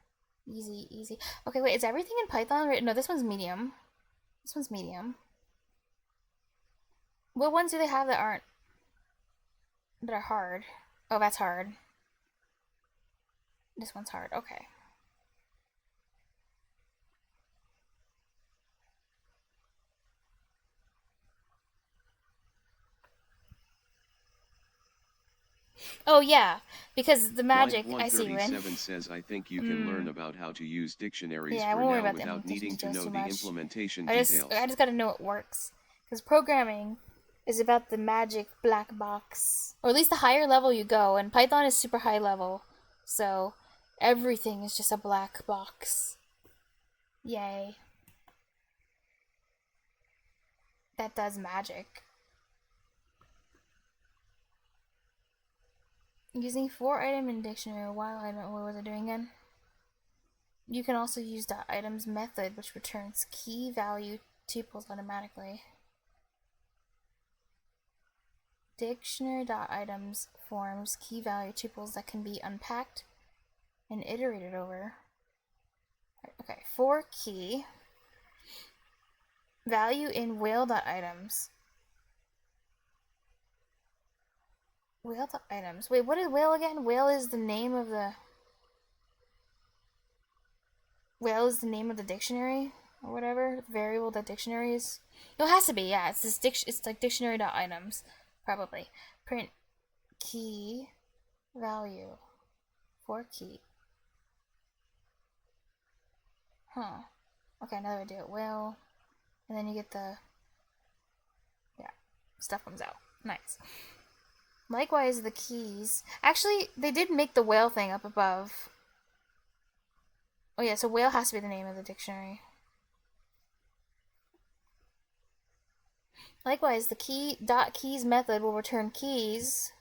Easy, easy. Okay, wait, is everything in Python? No, this one's medium. This one's medium. What ones do they have that are hard? Oh, that's hard. This one's hard. Okay. Oh yeah, because the magic Blind I see when. 137 says I think you can learn about how to use dictionaries Yeah, I for won't worry now about the without implementation needing to details know too the much. implementation I details. just gotta know it works. Because programming is about the magic black box. Or at least the higher level you go, and Python is super high level. So everything is just a black box. Yay. That does magic. Using for item in dictionary while item. What was I doing again? You can also use .items method, which returns key value tuples automatically. Dictionary.items forms key value tuples that can be unpacked and iterated over. Okay, for key value in whale.items. Whale.items. Wait, what is whale again? Whale is the name of the dictionary or whatever variable that dictionary is. No, it has to be. Yeah, it's this it's like dictionary.items probably. Print key value for key. Huh. Okay, another way to do it. Whale, and then you get the stuff comes out. Nice. Likewise, the keys. Actually, they did make the whale thing up above. Oh yeah, so whale has to be the name of the dictionary. Likewise, the keys method will return keys,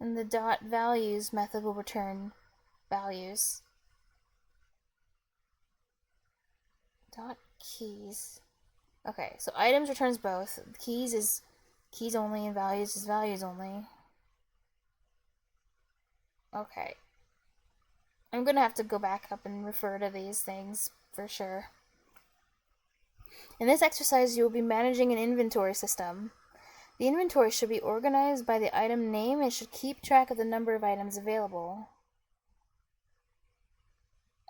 and the values method will return values. Keys. Okay, so items returns both. Keys is keys only, and values is values only. Okay. I'm gonna have to go back up and refer to these things for sure. In this exercise, you will be managing an inventory system. The inventory should be organized by the item name and should keep track of the number of items available.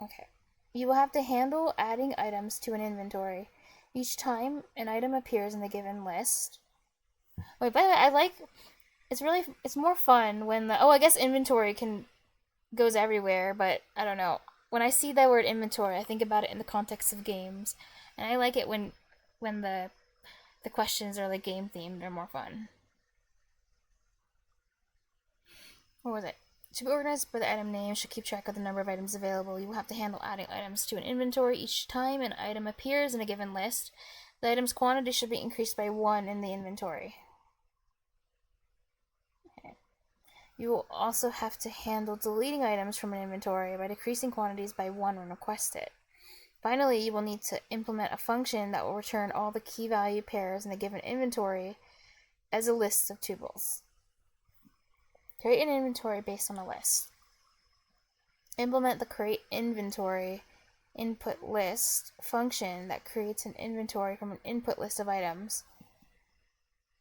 Okay. You will have to handle adding items to an inventory each time an item appears in the given list. Wait, by the way, it's more fun when I guess inventory goes everywhere, but I don't know. When I see that word inventory, I think about it in the context of games, and I like it when the questions are like game themed. They're more fun. What was it? To be organized by the item name, should keep track of the number of items available. You will have to handle adding items to an inventory each time an item appears in a given list. The item's quantity should be increased by 1 in the inventory. Okay. You will also have to handle deleting items from an inventory by decreasing quantities by 1 when requested. Finally, you will need to implement a function that will return all the key value pairs in the given inventory as a list of tuples. Create an inventory based on a list. Implement the create inventory input list function that creates an inventory from an input list of items.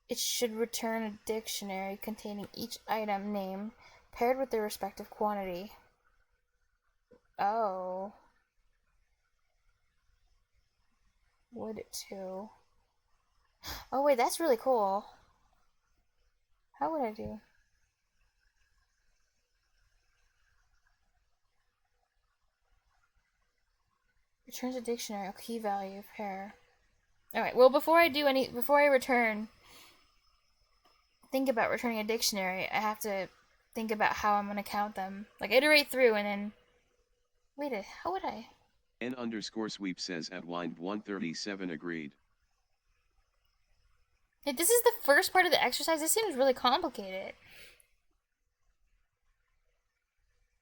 It should return a dictionary containing each item name paired with their respective quantity. Oh. Would it too? Oh wait, that's really cool. How would I do? Returns a dictionary, a key value pair. Alright, well before I return, think about returning a dictionary, I have to think about how I'm gonna count them. Like iterate through and then how would I? N_sweep says at wind 137 agreed. Hey, this is the first part of the exercise. This seems really complicated.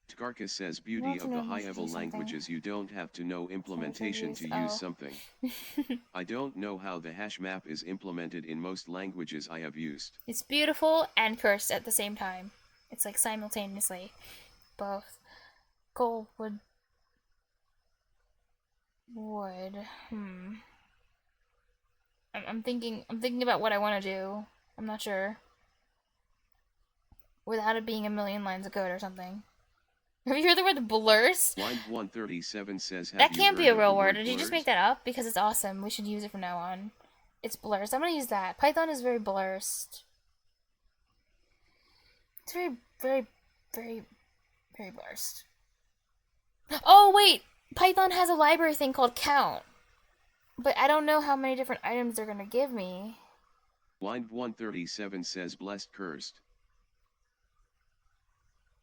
Tkarka says beauty of the high-level languages, you don't have to know implementation to use something. I don't know how the hash map is implemented in most languages I have used. It's beautiful and cursed at the same time. It's like simultaneously. Both. Gold wood. I'm thinking about what I want to do. I'm not sure. Without it being a million lines of code or something. Have you heard the word blurs? Blind 137 says, that can't be a real word. Did Did you just make that up? Because it's awesome. We should use it from now on. It's blurs. I'm gonna use that. Python is very blurst. It's very, very, very, very blurst. Oh, wait! Python has a library thing called count. But I don't know how many different items they're gonna give me. Blind 137 says blessed cursed.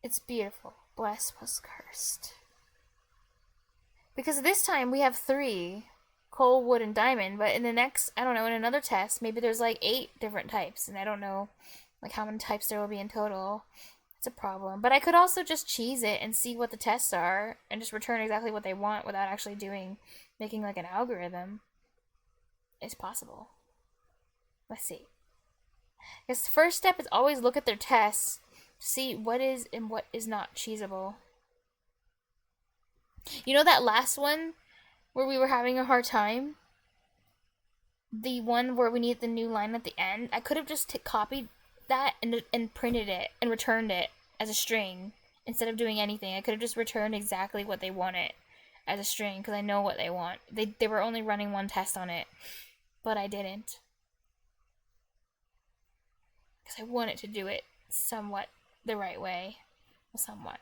It's beautiful. Blessed plus cursed. Because this time we have 3. Coal, wood, and diamond. But in the next, I don't know, in another test, maybe there's like 8 different types. And I don't know like how many types there will be in total. It's a problem. But I could also just cheese it and see what the tests are. And just return exactly what they want without actually making like an algorithm. It's possible. Let's see. Because the first step is always look at their tests. See what is and what is not cheesable. You know that last one where we were having a hard time? The one where we need the new line at the end? I could have just copied that and printed it and returned it as a string instead of doing anything. I could have just returned exactly what they wanted as a string because I know what they want. They were only running one test on it, but I didn't. Because I wanted to do it somewhat the right way. Somewhat.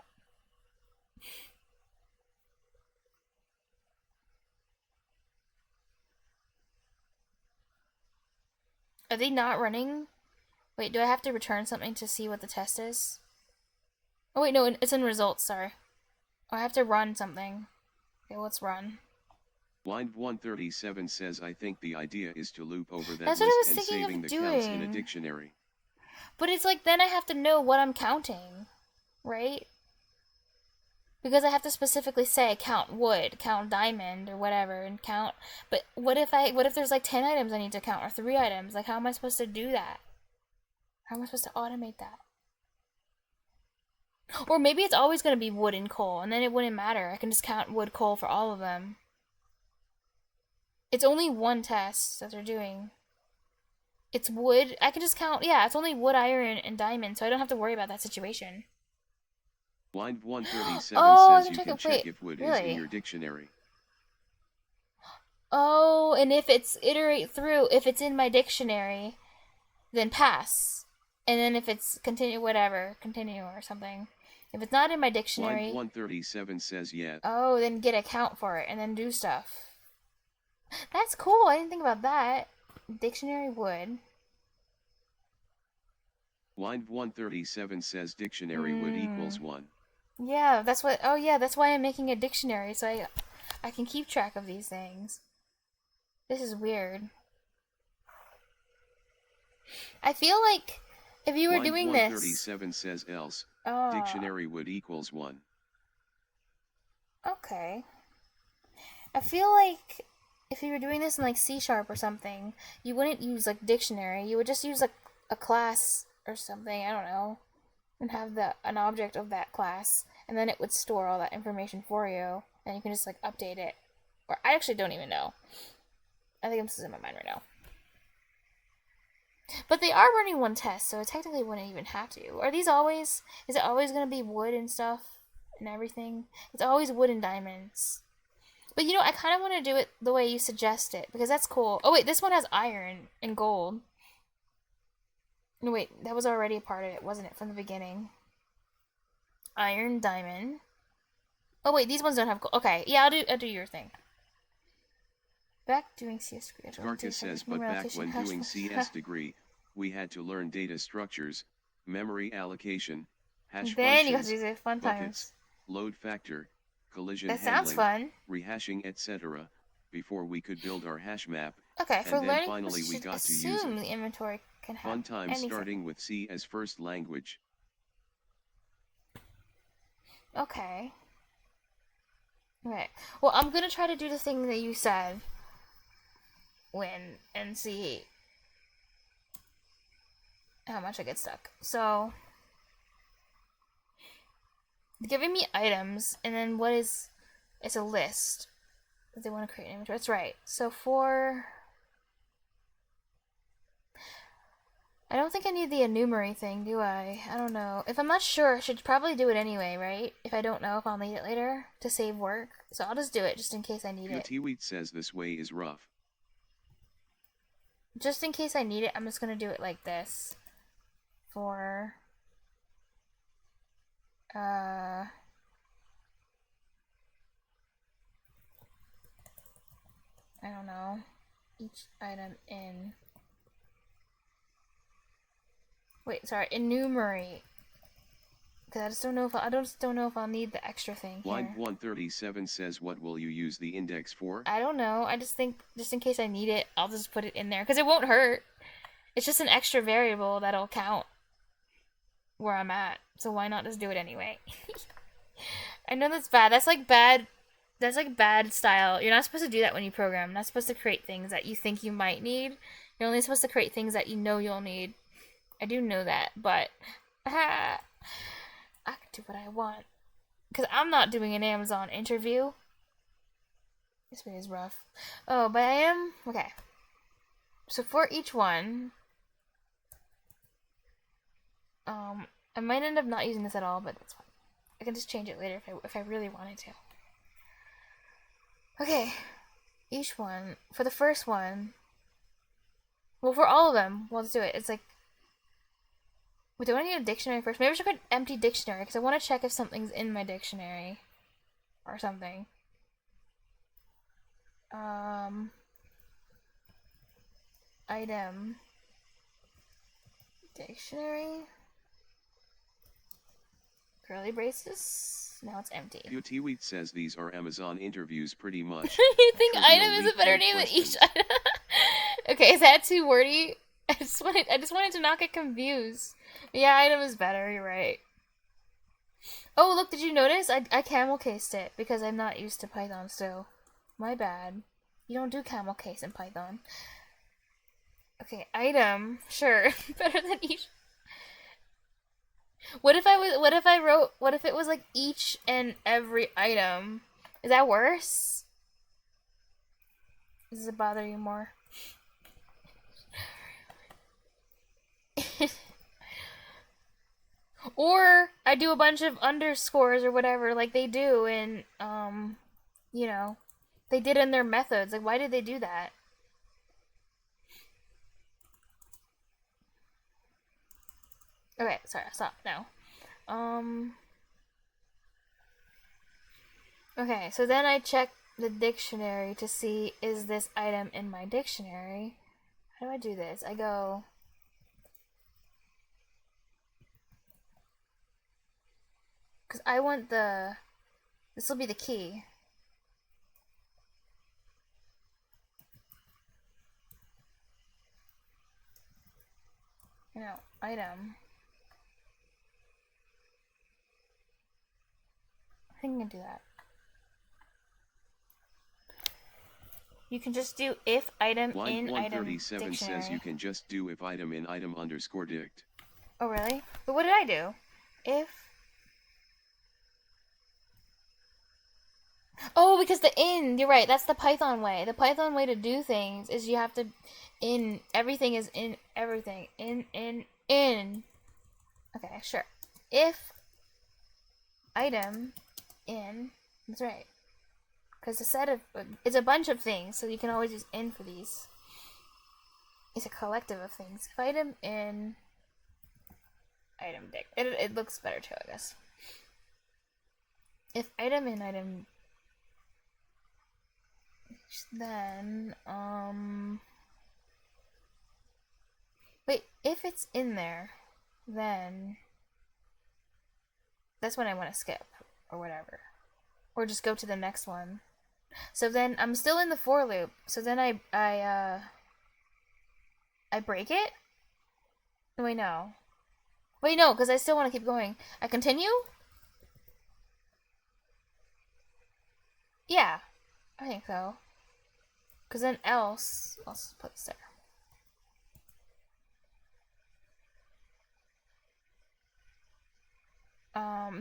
Are they not running? Wait, do I have to return something to see what the test is? Oh wait, no, it's in results, sorry. Oh, I have to run something. Okay, let's run. Blind 137 says, I think the idea is to loop over that That's what I list was and thinking saving of the counts in a doing. dictionary. But it's like, then I have to know what I'm counting, right? Because I have to specifically say count wood, count diamond, or whatever, and count. But what if there's like 10 items I need to count, or 3 items? Like, how am I supposed to do that? How am I supposed to automate that? Or maybe it's always going to be wood and coal, and then it wouldn't matter. I can just count wood, coal for all of them. It's only one test that they're doing. It's wood. I can just count, yeah, it's only wood, iron, and diamond, so I don't have to worry about that situation. Blind 137 oh, says you can check if wood is in your dictionary. Oh, and if it's iterate through, if it's in my dictionary, then pass. And then if it's continue or something. If it's not in my dictionary. Blind 137 says yes. Oh, then get a count for it and then do stuff. That's cool. I didn't think about that. Dictionary would. Blind 137 says dictionary would equals 1. Yeah, that's what. Oh, yeah, that's why I'm making a dictionary so I can keep track of these things. This is weird. I feel like if you were Blind doing 137 this. says else. Oh. Dictionary would equals 1. Okay. I feel like if you were doing this in like C# or something, you wouldn't use like dictionary. You would just use like a class or something. I don't know, and have an object of that class, and then it would store all that information for you, and you can just like update it. Or I actually don't even know. I think I'm just in my mind right now. But they are running one test, so it technically wouldn't even have to. Are these always? Is it always gonna be wood and stuff and everything? It's always wood and diamonds. But you know, I kind of want to do it the way you suggest it, because that's cool. Oh wait, this one has iron and gold. No wait, that was already a part of it, wasn't it, from the beginning? Iron, diamond. Oh wait, these ones don't have gold. Okay, yeah, I'll do your thing. Back doing CS degree. Garcus says, but back when doing CS degree, we had to learn data structures, memory allocation, hash then you got functions, to use fun buckets, times. load factor, collision That handling, sounds fun. rehashing, etc. before we could build our hash map. Okay, for and then learning, finally we got to use it. The inventory can have Fun times anything. starting with C as first language. Okay. Okay. Well, I'm gonna try to do the thing that you said. And see how much I get stuck. So, giving me items, and then it's a list that they want to create an inventory. That's right. So I don't think I need the enumerate thing, do I? I don't know. If I'm not sure, I should probably do it anyway, right? If I don't know if I'll need it later to save work. So I'll just do it just in case I need it. Tweet says this way is rough. Just in case I need it, I'm just gonna do it like this. For I don't know. Each item in. Wait, sorry, enumerate. Cause I just don't know if I'll need the extra thing here. Line 137 says, what will you use the index for? I don't know. I just think, just in case I need it, I'll just put it in there. Because it won't hurt. It's just an extra variable that'll count where I'm at. So why not just do it anyway? I know that's bad. That's like bad style. You're not supposed to do that when you program. You're not supposed to create things that you think you might need. You're only supposed to create things that you know you'll need. I do know that, but I can do what I want. Because I'm not doing an Amazon interview. This way is rough. Oh, but I am... Okay. So for each one... I might end up not using this at all, but that's fine. I can just change it later if I really wanted to. Okay. Each one. For the first one... Well, for all of them, we'll just do it. It's like... Wait, do I need a dictionary first? Maybe I should put empty dictionary, because I want to check if something's in my dictionary. Or something. Item. Dictionary. Curly braces. Now it's empty. Tweet says these are Amazon interviews pretty much. You think item is a better name than each item? Okay, is that too wordy? I just wanted to not get confused. Yeah, item is better, you're right. Oh, look, did you notice? I camel cased it because I'm not used to Python still. My bad. You don't do camel case in Python. Okay, item. Sure. Better than each. What if it was like each and every item? Is that worse? Does it bother you more? Or I do a bunch of underscores or whatever like they do in you know, they did in their methods. Like, why did they do that? Okay, sorry, stop now. Okay, so then I check the dictionary to see, is this item in my dictionary? How do I do this? I go... Because I want the... This will be the key. You know, item. I think I can do that. You can just do if item Line in item 137 dictionary. says you can just do if item in item underscore dict. Oh, really? But what did I do? If... Oh, because the in, you're right, that's the Python way. The Python way to do things is you have to in, everything is in everything. In. Okay, sure. If item in, that's right. Because it's a bunch of things, so you can always use in for these. It's a collective of things. If item in, item dict. It looks better too, I guess. If item in, item... Then, wait, if it's in there, then that's when I want to skip, or whatever. Or just go to the next one. So then, I'm still in the for loop, so then I break it? Wait, no. Wait, no, because I still want to keep going. I continue? Yeah, I think so. Because then else, I'll just put this there.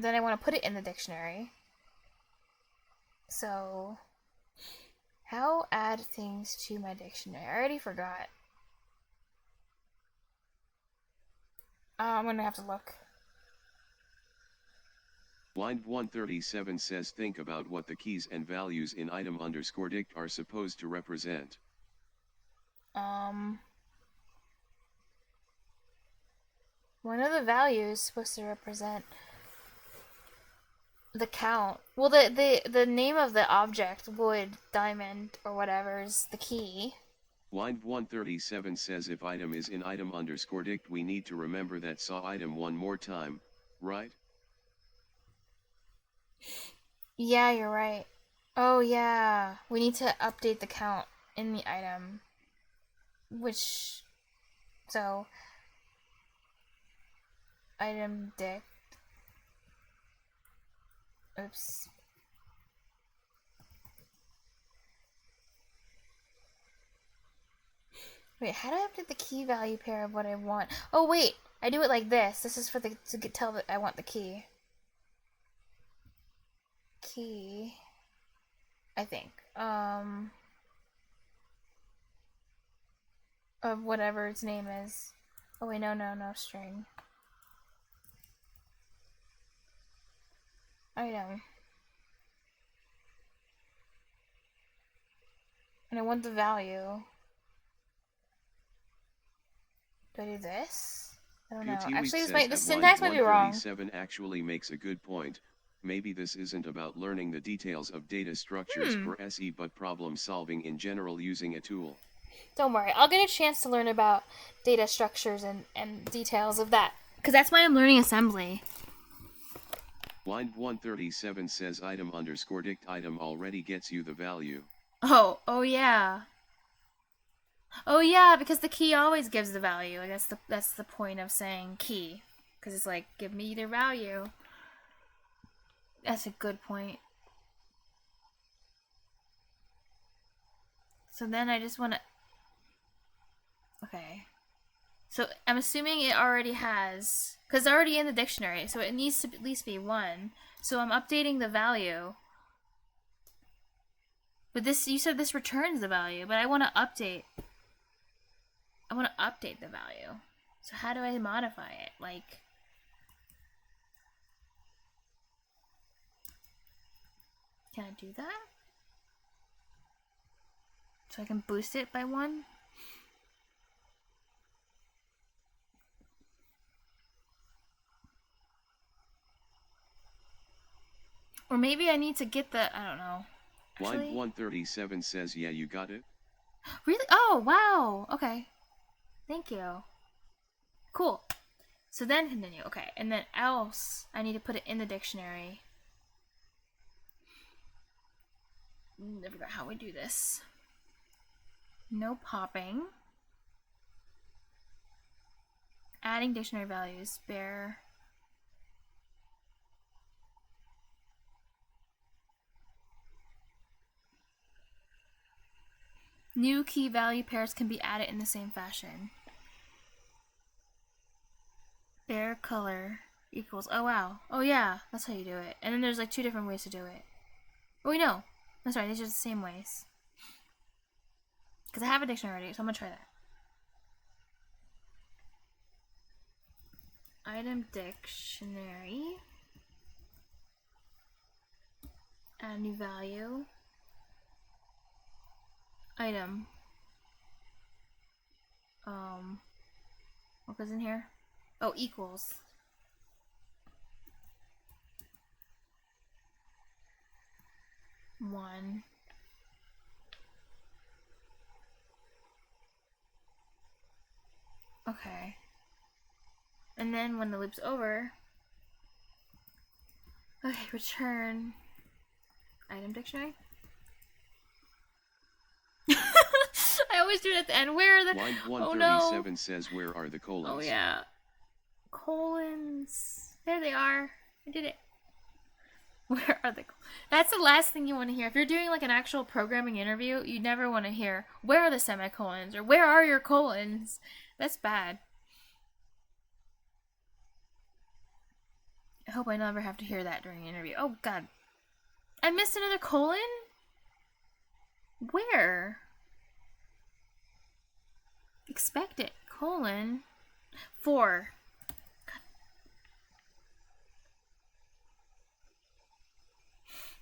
Then I want to put it in the dictionary. So, how add things to my dictionary? I already forgot. I'm gonna have to look. Line 137 says think about what the keys and values in item_dict are supposed to represent. One of the values supposed to represent the count. Well, the name of the object, wood, diamond, or whatever, is the key. Line 137 says if item is in item_dict, we need to remember that saw item one more time, right? Yeah, you're right. Oh yeah, we need to update the count in the item. So item dict. Oops. Wait, how do I update the key value pair of what I want? Oh wait, I do it like this. This is for tell that I want the key. Key. I think. Of whatever its name is. Oh wait, no, string. Item. And I want the value. Do I do this? I don't know. Actually, the syntax might be wrong. 137 actually makes a good point. Maybe this isn't about learning the details of data structures for SE but problem solving in general using a tool. Don't worry, I'll get a chance to learn about data structures and details of that. Because that's why I'm learning assembly. Line 137 says item_dict item already gets you the value. Oh yeah. Oh yeah, because the key always gives the value. That's the point of saying key. Because it's like, give me the value. That's a good point. So then I just want to... Okay. So I'm assuming it already has... Because it's already in the dictionary, so it needs to at least be 1. So I'm updating the value. But this, you said this returns the value, but I want to update... I want to update the value. So how do I modify it? Like... Can I do that? So I can boost it by 1? Or maybe I need to get the... I don't know. Actually? Line 137 says yeah, you got it. Really? Oh, wow. Okay. Thank you. Cool. So then continue. Okay. And then else, I need to put it in the dictionary. I forgot how we do this. No popping. Adding dictionary values. Bear. New key value pairs can be added in the same fashion. Bear color equals... Oh, wow. Oh, yeah. That's how you do it. And then there's like 2 different ways to do it. Oh, wait, no. I'm sorry. These are the same ways. Because I have a dictionary already, so I'm going to try that. Item dictionary. Add a new value. Item. What goes in here? Oh, equals. One. Okay. And then when the loop's over, okay, return item dictionary. I always do it at the end. Where are the... Line 137 says where are the colons? Oh yeah. Colons. There they are. I did it. Where are the... That's the last thing you want to hear. If you're doing like an actual programming interview, you never want to hear, where are the semicolons? Or where are your colons? That's bad. I hope I never have to hear that during an interview. Oh god. I missed another colon? Where? Expect it. Colon. 4.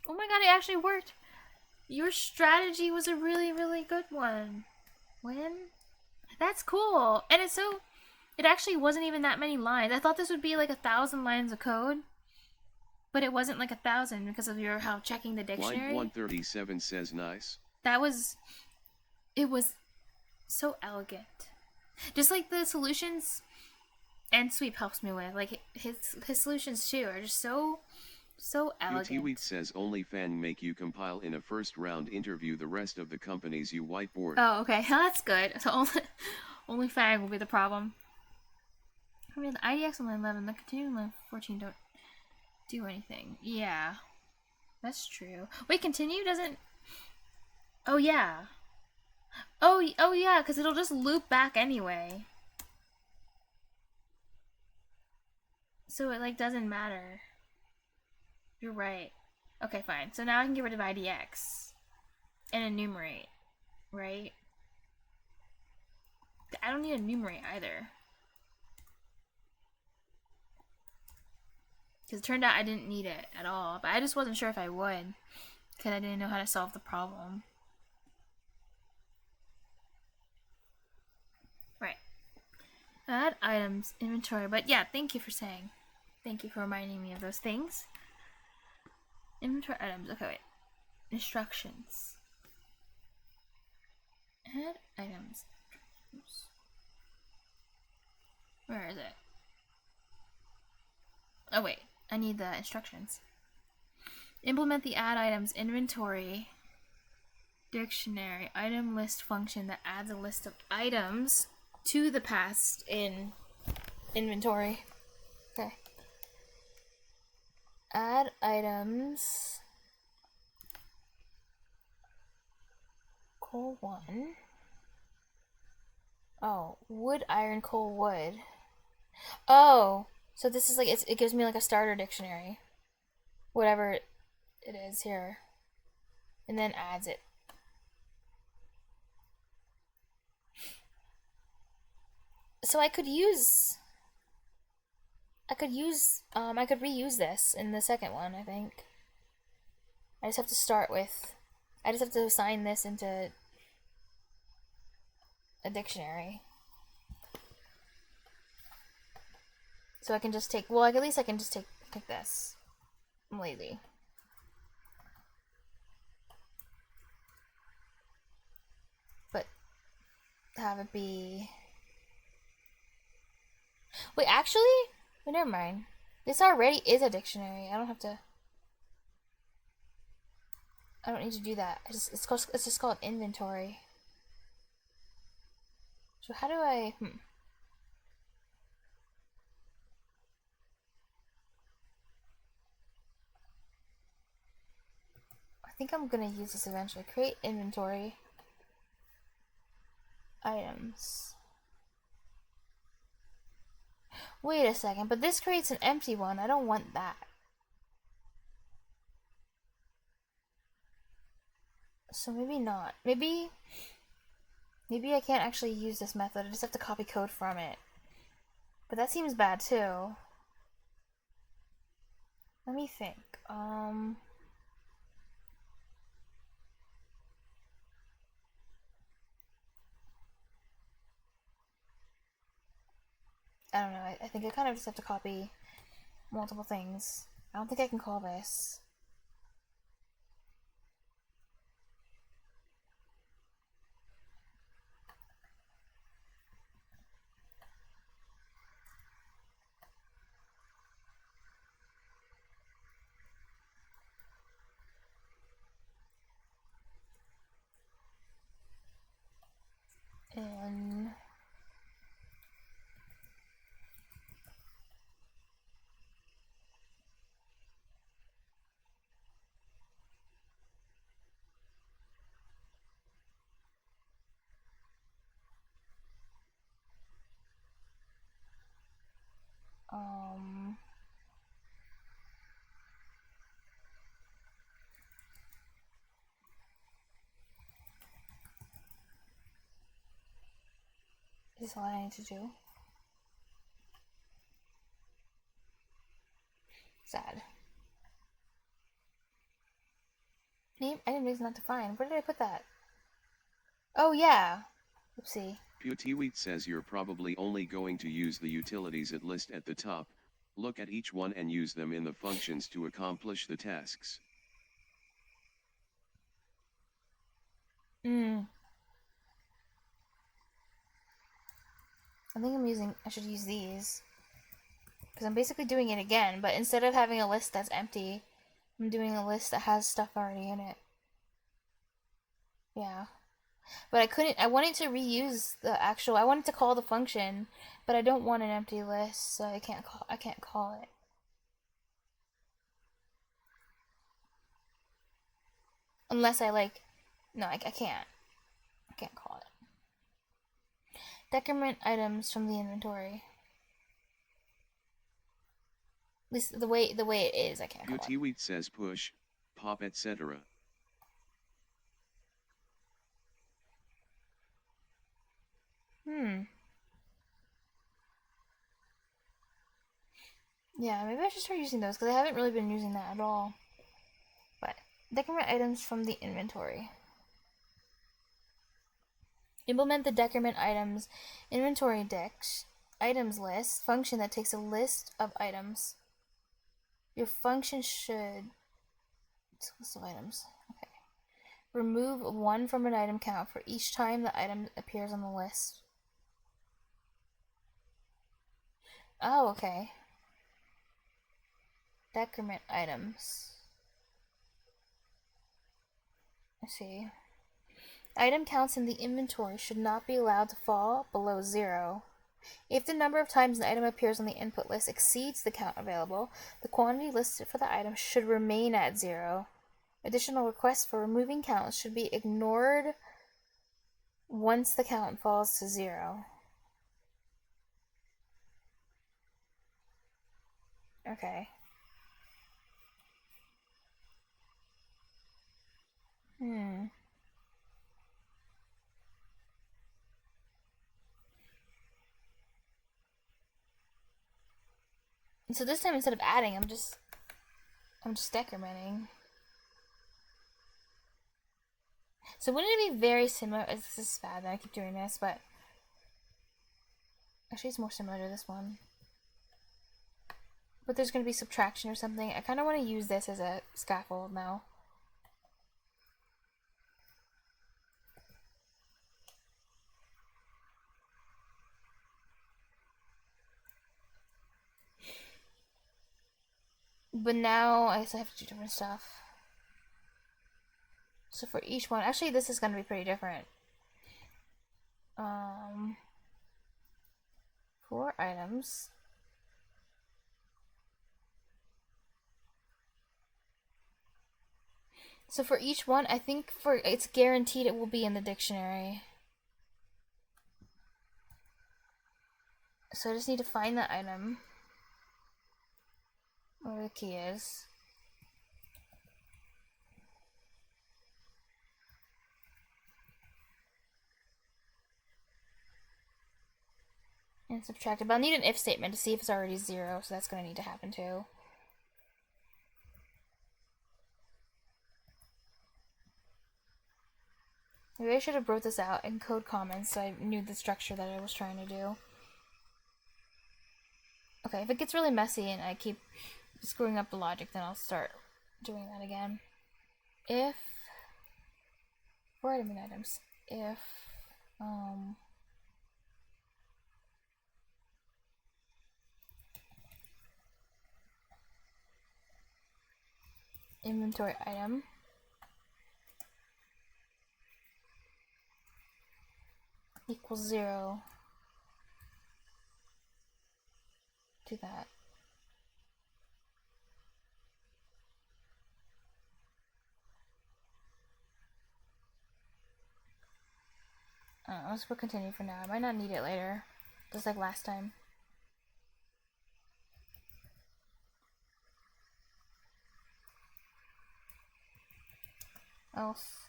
Oh my god, it actually worked. Your strategy was a really, really good one. When? That's cool. And it's so... It actually wasn't even that many lines. I thought this would be like 1,000 lines of code. But it wasn't like 1,000 because of your how checking the dictionary. Line 137 says nice. That was... It was so elegant. Just like the solutions and Sweep helps me with. Like his solutions too are just so elegant. UTWeet says only fan make you compile in a first round interview the rest of the companies you whiteboard. Oh, okay. That's good. So only fag will be the problem. I mean, the IDX on line 11, the continuing line 14 don't do anything. Yeah. That's true. Wait, continue doesn't... Oh, yeah. Oh yeah, because it'll just loop back anyway. So it, like, doesn't matter. You're right. Okay, fine. So now I can get rid of IDX. And enumerate. Right? I don't need enumerate either. Because it turned out I didn't need it at all. But I just wasn't sure if I would. Because I didn't know how to solve the problem. Right. Add items, inventory. But yeah, thank you for saying. Thank you for reminding me of those things. Inventory items. Okay, wait. Instructions. Add items. Oops. Where is it? Oh wait, I need the instructions. Implement the add items inventory dictionary item list function that adds a list of items to the past in inventory. Okay. Add items. Coal 1. Oh, wood, iron, coal, wood. Oh, so this is like, it gives me like a starter dictionary. Whatever it is here. And then adds it. So I could reuse this in the second one, I think. I just have to assign this into a dictionary. So I can just take, well, like, at least I can just take this. I'm lazy. But have it be... Wait, actually? Wait, never mind. This already is a dictionary. I don't need to do that. It's just called inventory. So how do I... I think I'm gonna use this eventually. Create inventory. Items. Wait a second, but this creates an empty one. I don't want that. So maybe not. Maybe I can't actually use this method. I just have to copy code from it. But that seems bad too. Let me think. I don't know. I think I kind of just have to copy multiple things. I don't think I can call this. And is this all I need to do? Sad. Name item is not defined. Where did I put that? Oh, yeah. Oopsie. Pewteweet says you're probably only going to use the utilities it lists at the top. Look at each one and use them in the functions to accomplish the tasks. I think I should use these. Because I'm basically doing it again, but instead of having a list that's empty, I'm doing a list that has stuff already in it. Yeah. But I wanted to reuse I wanted to call the function, but I don't want an empty list, so I can't call it. Unless I no, I can't. I can't call it. Decrement items from the inventory. At least the way it is, I can't call it. Pewteweet says push, pop, etc. Yeah, maybe I should start using those, because I haven't really been using that at all. But, decrement items from the inventory. Implement the decrement items inventory dex items list function that takes a list of items. Your function should... It's a list of items. Okay. Remove 1 from an item count for each time the item appears on the list. Oh, okay. Decrement items. I see. Item counts in the inventory should not be allowed to fall below 0. If the number of times an item appears on the input list exceeds the count available, the quantity listed for the item should remain at 0. Additional requests for removing counts should be ignored once the count falls to 0. Okay. So this time, instead of adding, I'm just decrementing. So wouldn't it be very similar? This is bad that I keep doing this, but actually it's more similar to this one. But there's going to be subtraction or something. I kind of want to use this as a scaffold now. But now I guess I have to do different stuff. So for each one, actually this is going to be pretty different. 4 items. So for each one, I think it's guaranteed it will be in the dictionary. So I just need to find that item. Where the key is. And subtract it. But I'll need an if statement to see if it's already 0, so that's going to need to happen too. Maybe I should have wrote this out in code comments so I knew the structure that I was trying to do. Okay, if it gets really messy and I keep screwing up the logic, then I'll start doing that again. If... 4 items. If... inventory item equals 0 to that. Let's put continue for now. I might not need it later, just like last time. Else.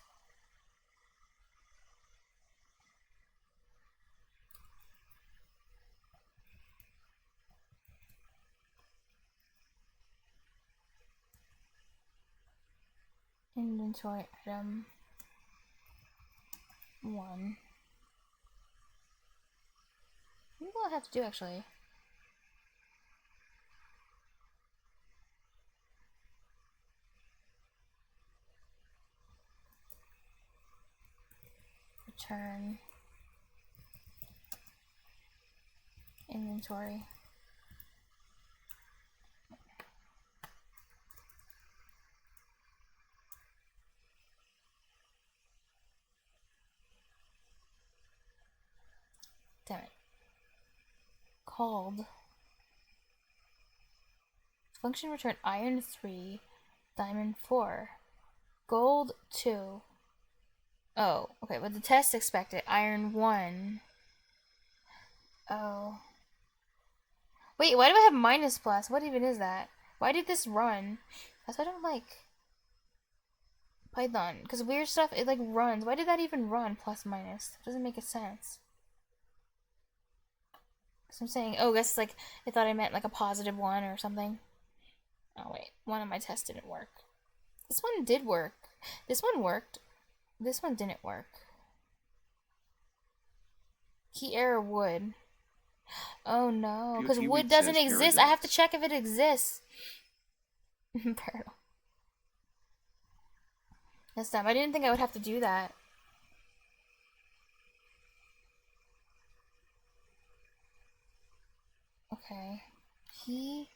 Inventory item 1. Maybe I'll have to do actually. Return inventory. Damn it. Called. Function return iron 3, diamond 4, gold 2. Oh, okay, but the test expected iron 1. Oh. Wait, why do I have minus plus? What even is that? Why did this run? That's why I don't like Python. Because weird stuff, it like runs. Why did that even run plus minus? It doesn't make a sense. So I'm saying, oh, I guess like, it thought I meant like a positive 1 or something. Oh wait, one of my tests didn't work. This one did work. This one worked. This one didn't work. Key error wood. Oh no, because wood doesn't exist. Paradox. I have to check if it exists. Paradox. This time, I didn't think I would have to do that. Okay. Key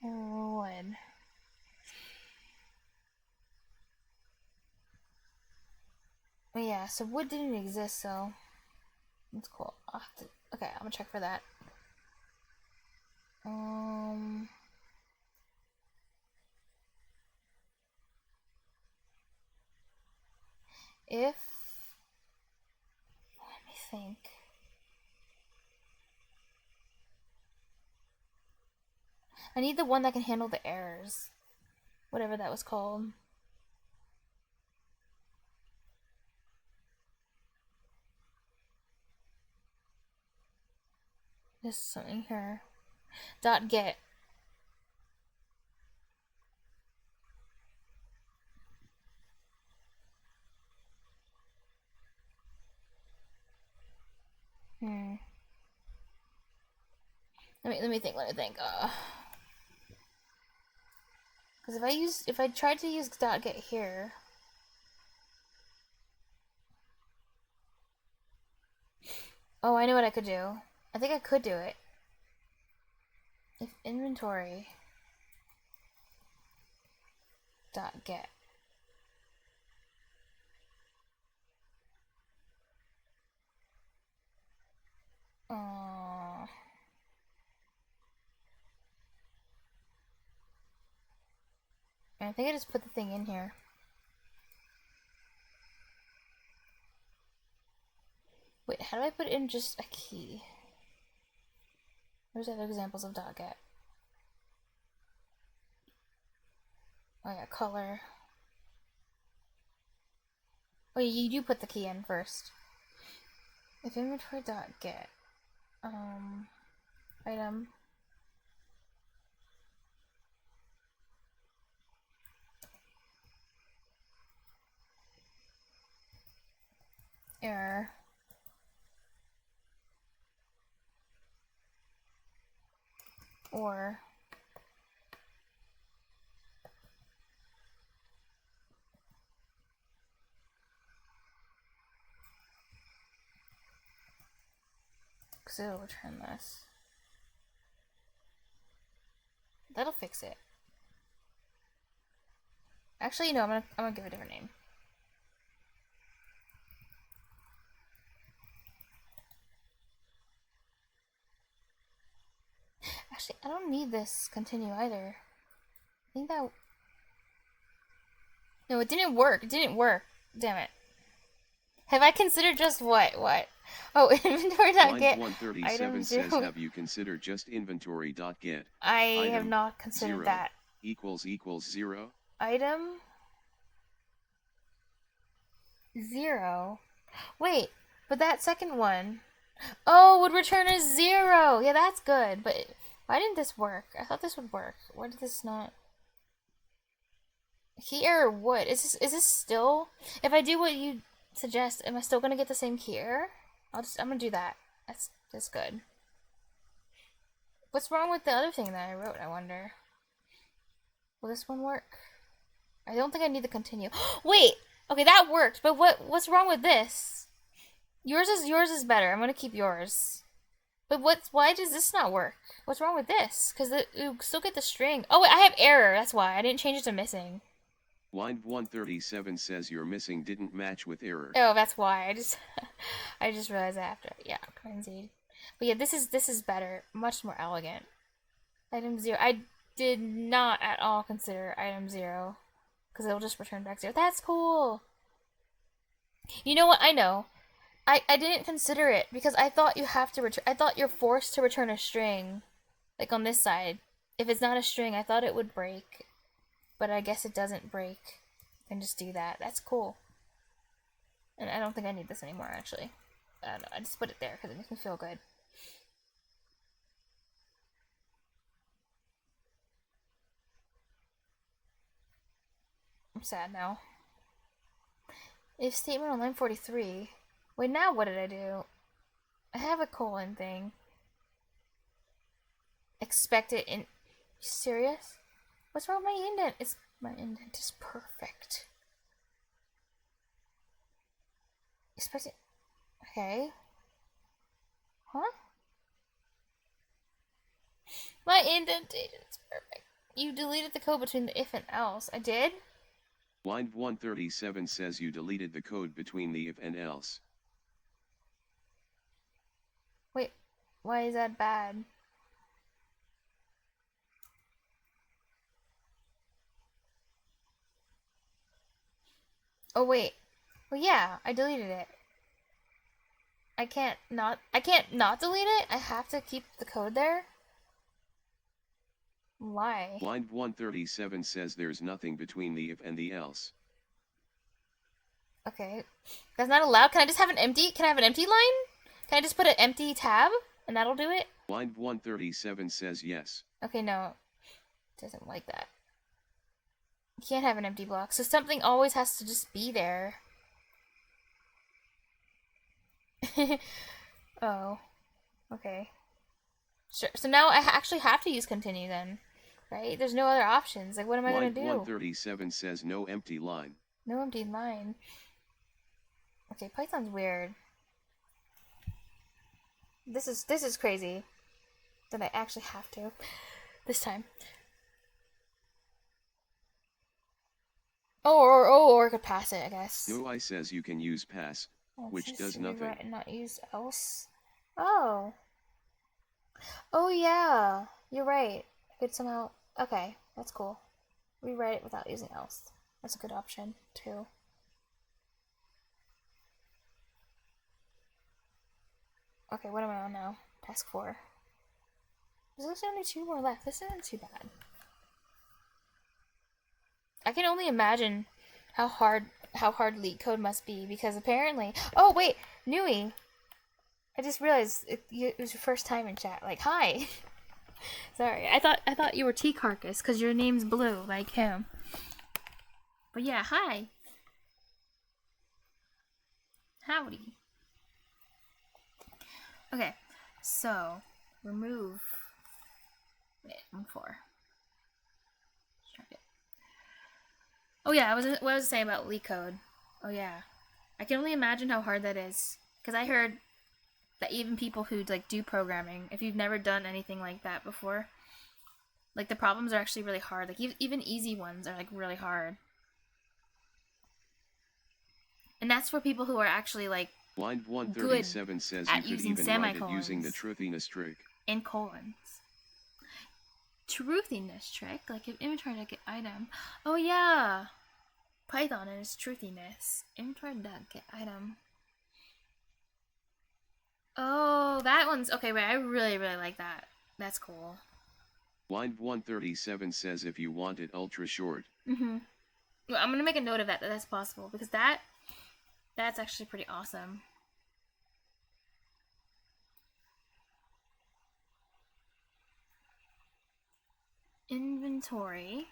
error wood. But yeah, so wood didn't exist, so that's cool. Okay, I'm gonna check for that. If let me think. I need the one that can handle the errors. Whatever that was called. There's something here. .get. Let me think. Because if I tried to use .get here. Oh, I know what I could do. I think I could do it. If inventory .get. I think I just put the thing in here. Wait, how do I put in just a key? Where's other examples of .get? Oh yeah, color. Oh, you do put the key in first. If inventory.get item error or because it'll return this. That'll fix it. Actually, no, I'm gonna give it a different name. Actually, I don't need this continue either. I think that... No, it didn't work. It didn't work. Damn it. Have I considered just what? What? Oh, inventory.get. 137 says, have you considered just inventory.get? I have not considered 0 that. == 0. Item 0. Wait, but that second one. Oh, would return a 0. Yeah, that's good. But why didn't this work? I thought this would work. Why did this not? Key error what? Is this still? If I do what you suggest, am I still gonna get the same key error? I'm gonna do that. That's good. What's wrong with the other thing that I wrote, I wonder? Will this one work? I don't think I need to continue. Wait! Okay, that worked, but what's wrong with this? Yours is better. I'm gonna keep yours. But why does this not work? What's wrong with this? Because you still get the string. Oh wait, I have error, that's why. I didn't change it to missing. Line 137 says your missing didn't match with error. Oh, that's why. I just realized that after. Yeah, crazy. But yeah, this is better. Much more elegant. Item 0. I did not at all consider item 0. Because it'll just return back 0. That's cool! You know what? I know. I didn't consider it because I thought you have to return. I thought you're forced to return a string. Like on this side. If it's not a string, I thought it would break. But I guess it doesn't break. And just do that. That's cool. And I don't think I need this anymore, actually. I don't know. I just put it there because it makes me feel good. I'm sad now. If statement on line 43. Wait, now what did I do? I have a colon thing. Expect it in... You serious? What's wrong with my indent? My indent is perfect. Expect it... Okay. Huh? My indentation is perfect. You deleted the code between the if and else. I did? Line 137 says you deleted the code between the if and else. Wait, why is that bad? Oh wait. Well yeah, I deleted it. I can't not delete it? I have to keep the code there? Why? Line 137 says there's nothing between the if and the else. Okay. That's not allowed? Can I just have an empty? Can I have an empty line? Can I just put an empty tab? And that'll do it? Line 137 says yes. Okay, no. It doesn't like that. You can't have an empty block. So something always has to just be there. Oh. Okay. Sure. So now I actually have to use continue then. Right? There's no other options. Like, what am I going to do? Line 137 says no empty line. No empty line. Okay, Python's weird. This is crazy. That I actually have to. This time. Or I could pass it, I guess. UI says you can use pass, which does nothing. Rewrite and not use else. Oh. Oh yeah. You're right. I could somehow... Okay, that's cool. Rewrite it without using else. That's a good option, too. Okay, what am I on now? Task 4. There's actually only 2 more left. This isn't too bad. I can only imagine how hard LeetCode must be, because apparently... Oh, wait! Nui! I just realized it was your first time in chat. Like, hi! Sorry, I thought you were T-Carcass, because your name's Blue, like him. But yeah, hi! Howdy. Okay, so, remove... Wait, 4. Oh yeah, what was I saying about LeetCode? Oh yeah. I can only imagine how hard that is. Because I heard that even people who like do programming, if you've never done anything like that before, like the problems are actually really hard. Like even easy ones are like really hard. And that's for people who are actually like Line 137 says you could even write it using the truthiness trick. And colons. Truthiness trick? Like if inventory get item. Oh yeah! Python and its truthiness. Inventory get item. Oh, that one's... Okay, wait, I really, really like that. That's cool. Line 137 says if you want it ultra short. Mm-hmm. Well, I'm gonna make a note of that that's possible, because that's actually pretty awesome. Inventory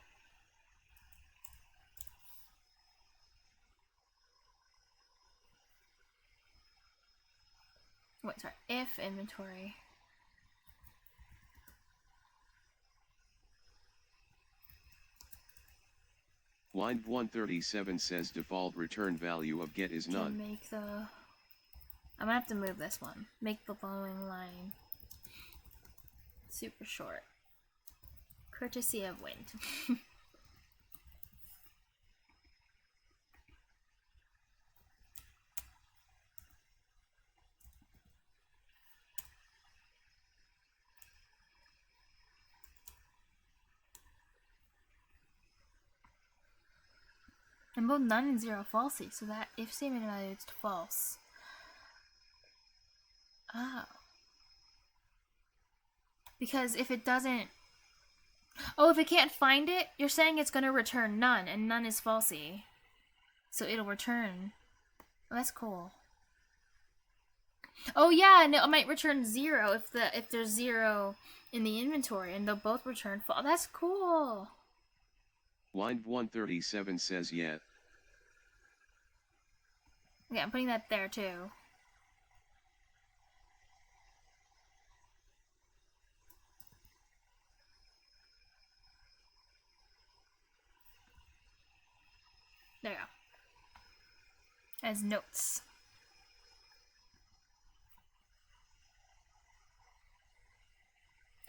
Wait, sorry. If inventory. Line 137 says default return value of get is none. Make the... I'm gonna have to move this one. Make the following line super short. Courtesy of wind. And both none and zero falsy, so that if statement evaluates to false. Oh. Because if it doesn't... Oh, if it can't find it, you're saying it's going to return none, and none is falsy. So it'll return... Oh, that's cool. Oh yeah, and it might return zero if there's zero in the inventory, and they'll both return false. Oh, that's cool! Line 137 says yet. Yeah, I'm putting that there too. There you go. As notes.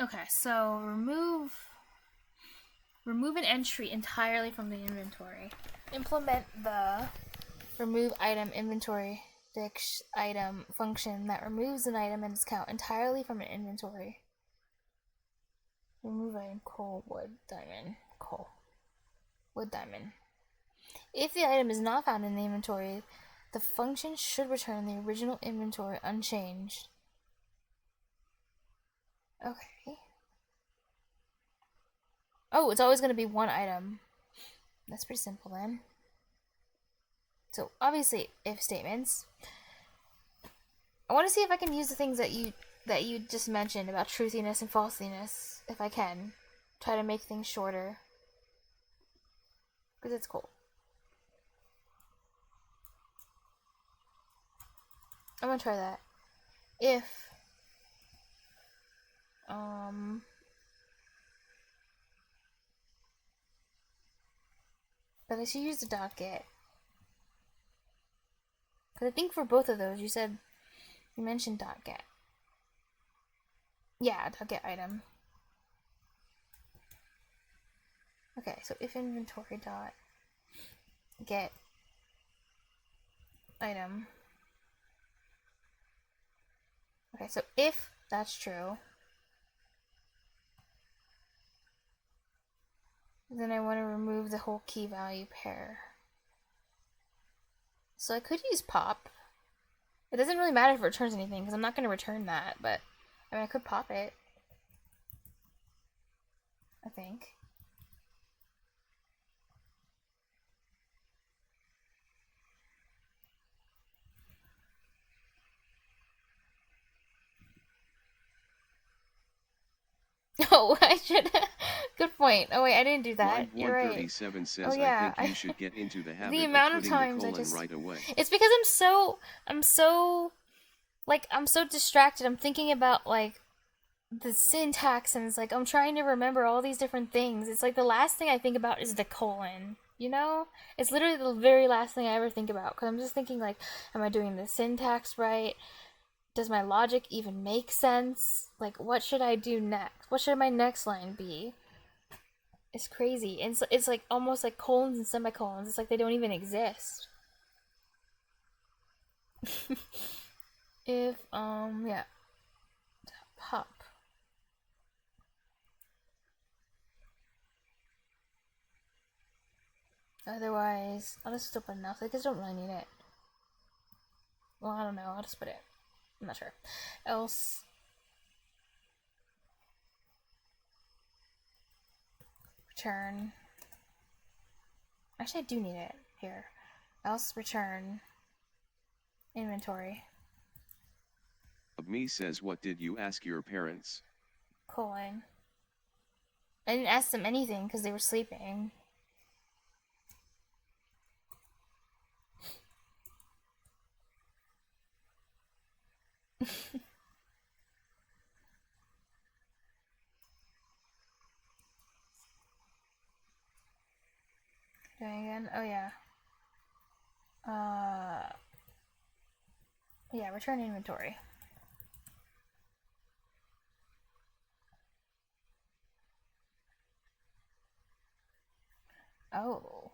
Okay, so remove an entry entirely from the inventory. Implement the remove item inventory dict item function that removes an item and its count entirely from an inventory. Remove item coal wood diamond coal wood diamond. If the item is not found in the inventory, the function should return the original inventory unchanged. Okay. Oh, it's always going to be one item. That's pretty simple then. So obviously, if statements. I want to see if I can use the things that you just mentioned about truthiness and falsiness. If I can, try to make things shorter, because it's cool. I'm gonna try that. If but I should use the .get. Because I think for both of those, you mentioned .get. Yeah, .get item. Okay, so if inventory .get item. Okay, so if that's true, then I want to remove the whole key value pair. So I could use pop. It doesn't really matter if it returns anything, because I'm not going to return that, but I mean, I could pop it, I think. Oh, I should. Good point. Oh wait, I didn't do that. Line You're right. 137 says, Oh, yeah, I think you should get into the habit the of amount of putting times the I colon just right away. It's because I'm so distracted. I'm thinking about like the syntax, and it's like I'm trying to remember all these different things. It's like the last thing I think about is the colon. You know, it's literally the very last thing I ever think about, because I'm just thinking like, am I doing the syntax right? Does my logic even make sense? Like, what should I do next? What should my next line be? It's crazy. And it's like almost like colons and semicolons. It's like they don't even exist. If, yeah. Pop. Otherwise, I'll just open enough. I just don't really need it. Well, I don't know. I'll just put it. I'm not sure. Else. Return. Actually, I do need it. Here. Else return. Inventory. Me says, what did you ask your parents? Colon. I didn't ask them anything because they were sleeping. Doing again? Oh yeah. Yeah, return inventory. Oh.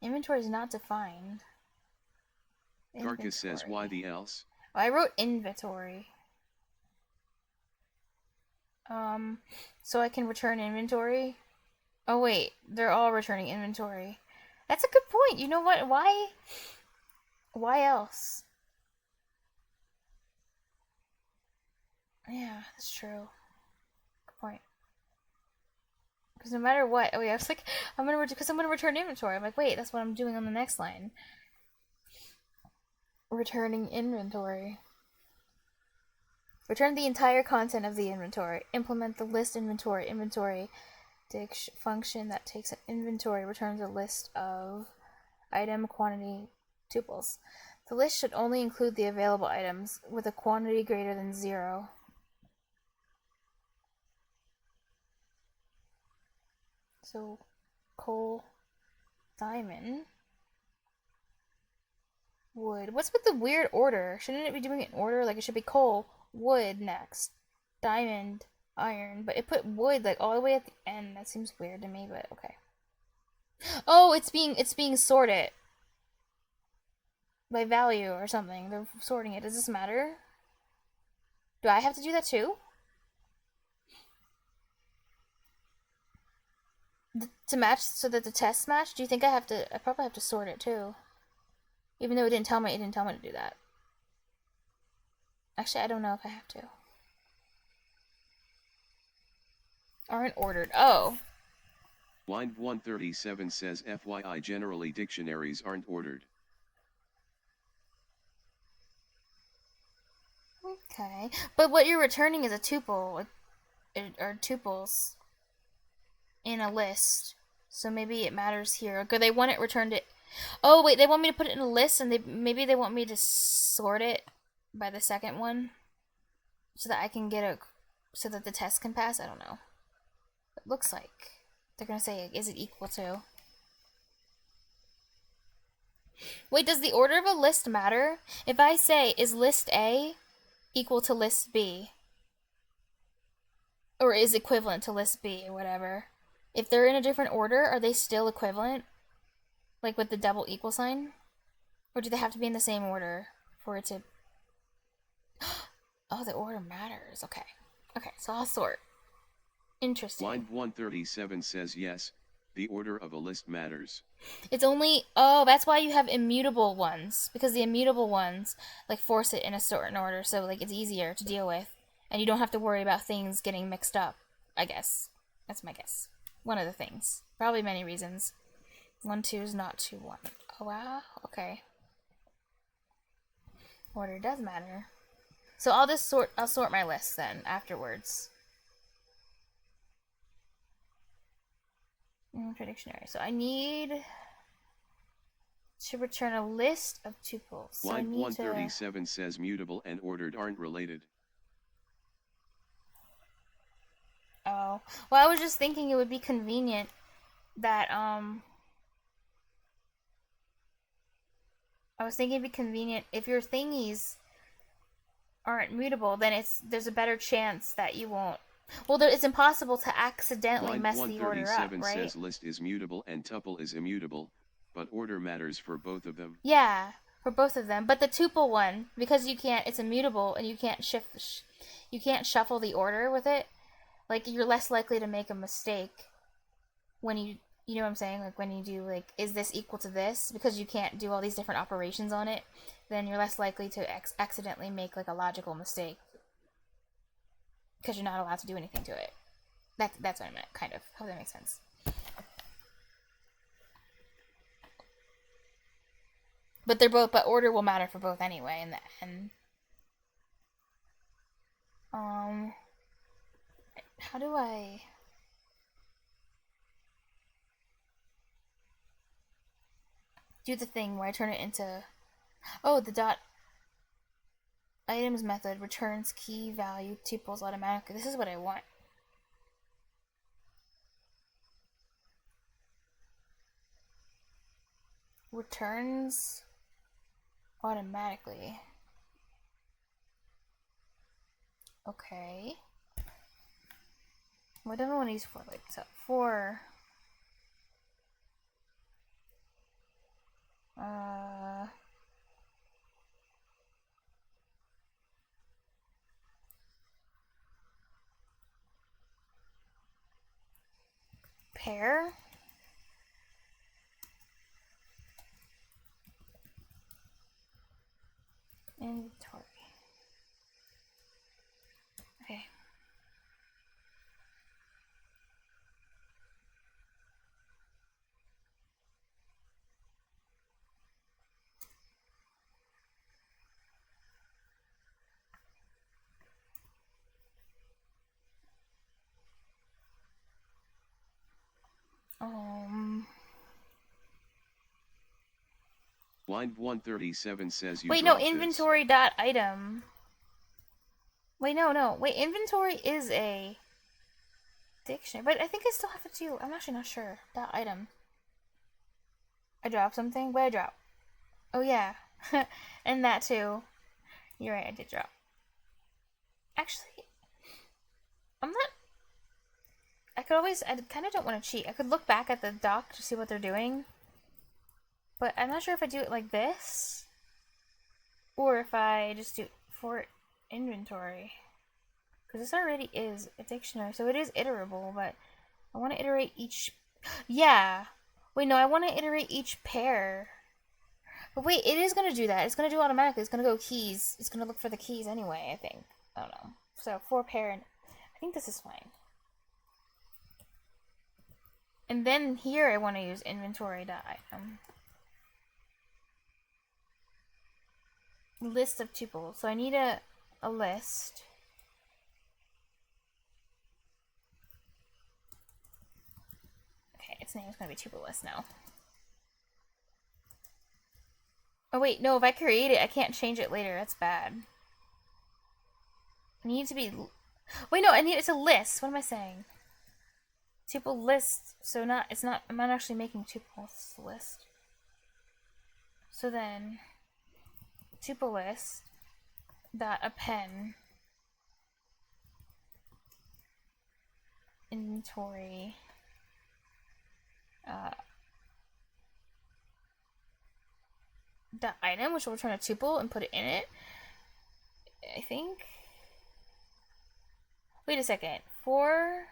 Inventory is not defined. Garcus says, why the else? Oh, I wrote inventory. So I can return inventory? Oh wait, they're all returning inventory. That's a good point. You know what? Why else? Yeah, that's true. Good point. Because no matter what, oh yeah, I was like, I'm gonna return inventory. I'm like, wait, that's what I'm doing on the next line. Returning inventory. Return the entire content of the inventory. Implement the list inventory function that takes an inventory, returns a list of item quantity tuples. The list should only include the available items with a quantity greater than 0. So, coal, diamond, wood. What's with the weird order? Shouldn't it be doing it in order? Like it should be coal, wood next, diamond, iron. But it put wood like all the way at the end. That seems weird to me, but okay. Oh, it's being sorted by value or something. They're sorting it. Does this matter? Do I have to do that too? To match so that the tests match? Do you think I have to? I probably have to sort it too. Even though it didn't tell me to do that. Actually, I don't know if I have to. Aren't ordered. Oh. Line 137 says FYI generally dictionaries aren't ordered. Okay. But what you're returning is a tuple. Or tuples. In a list. So maybe it matters here. Or they want it returned it. Oh, wait, they want me to put it in a list and maybe they want me to sort it by the second one. So that I can get so that the test can pass? I don't know. It looks like they're gonna say, is it equal to? Wait, does the order of a list matter? If I say, is list A equal to list B? Or is equivalent to list B or whatever? If they're in a different order, are they still equivalent? Like with the double equal sign? Or do they have to be in the same order for it to... Oh, the order matters. Okay. Okay, so I'll sort. Interesting. Line 137 says yes, the order of a list matters. It's only... Oh, that's why you have immutable ones. Because the immutable ones, like, force it in a certain order, so, like, it's easier to deal with. And you don't have to worry about things getting mixed up, I guess. That's my guess. One of the things. Probably many reasons. 1, 2 is not 2, 1. Oh, wow. Okay. Order does matter. So I'll sort my list then, afterwards. For dictionary. So I need to return a list of tuples. So Line 137 says mutable and ordered aren't related. Oh. Well, I was just thinking it would be convenient that, I was thinking it'd be convenient if your thingies aren't mutable, then there's a better chance that you won't. Well, it's impossible to accidentally mess the order up, right? 137 says list is mutable and tuple is immutable, but order matters for both of them. Yeah, for both of them. But the tuple one, because it's immutable and you can't shuffle the order with it. Like, you're less likely to make a mistake when you know what I'm saying? Like, when you do, like, is this equal to this? Because you can't do all these different operations on it, then you're less likely to accidentally make, like, a logical mistake. Because you're not allowed to do anything to it. That's what I meant, kind of. Hope that makes sense. But order will matter for both anyway in the end. How do I... do the thing where I turn it into... Oh, the dot... items method returns key value tuples automatically. This is what I want. Returns automatically. Okay. What do I want to use for? Like, so for pair. Inventory. Okay. Line 137 says you Wait, no, dropped this. inventory dot item. Wait, no. Wait, inventory is a dictionary, but I think I still have to do. I'm actually not sure. Dot item. I dropped something. What did I drop? Oh yeah, and that too. You're right. I did drop. Actually, I'm not. I kind of don't want to cheat. I could look back at the doc to see what they're doing. But I'm not sure if I do it like this. Or if I just do it for inventory. Because this already is a dictionary. So it is iterable, but I want to iterate each... Yeah! Wait, no, I want to iterate each pair. But wait, it is going to do that. It's going to do it automatically. It's going to go keys. It's going to look for the keys anyway, I think. I don't know. So, for pair... I think this is fine. And then here I want to use inventory.item. List of tuples. So I need a list. Okay, its name is going to be tuple list now. Oh wait, no, if I create it, I can't change it later. That's bad. I need to be... Wait, no, it's a list. What am I saying? Tuple list. So I'm not actually making tuples list. So then, tuple list dot append inventory dot item, which will return a tuple and put it in it. I think. Wait a second. For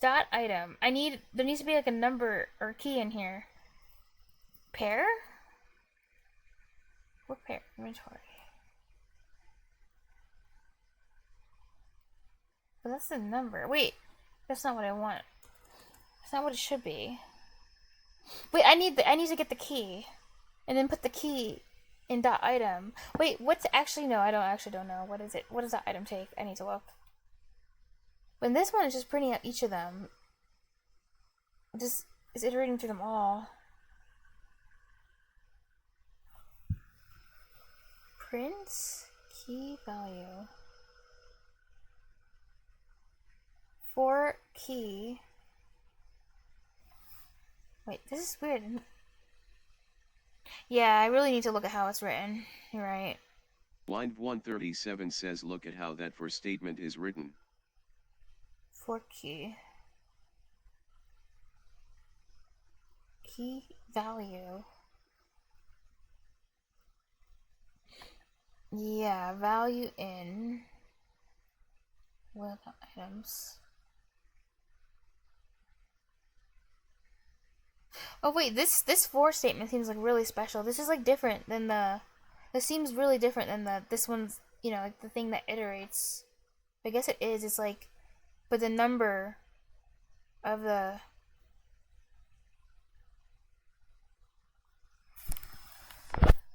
dot item, there needs to be like a number or key in here. Pair? What pair? Inventory. But that's the number. Wait, that's not what I want. That's not what it should be. Wait, I need to get the key, and then put the key in dot item. Wait, what's actually no? I don't know. What is it? What does that item take? I need to look. When this one is just printing out each of them, just is iterating through them all. Prints key value for key. Wait, this is weird. Yeah, I really need to look at how it's written. You're right. Line 137 says look at how that for statement is written. For key. Key value. Yeah, value in with items. Oh wait, this for statement seems like really special. This is like different than this seems really different than this one's, you know, like the thing that iterates. I guess it is. It's like, but the number of the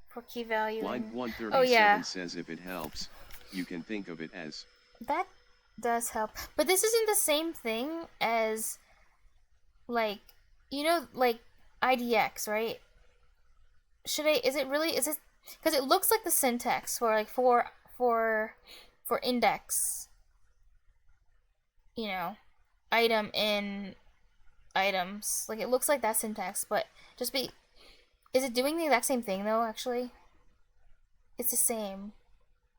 for key value. Line 137 says if it helps, you can think of it as. That does help. But this isn't the same thing as, like, you know, like IDX, right? Is it because it looks like the syntax for like for index, you know, item in items. Like it looks like that syntax, but just be. Is it doing the exact same thing though? Actually, it's the same.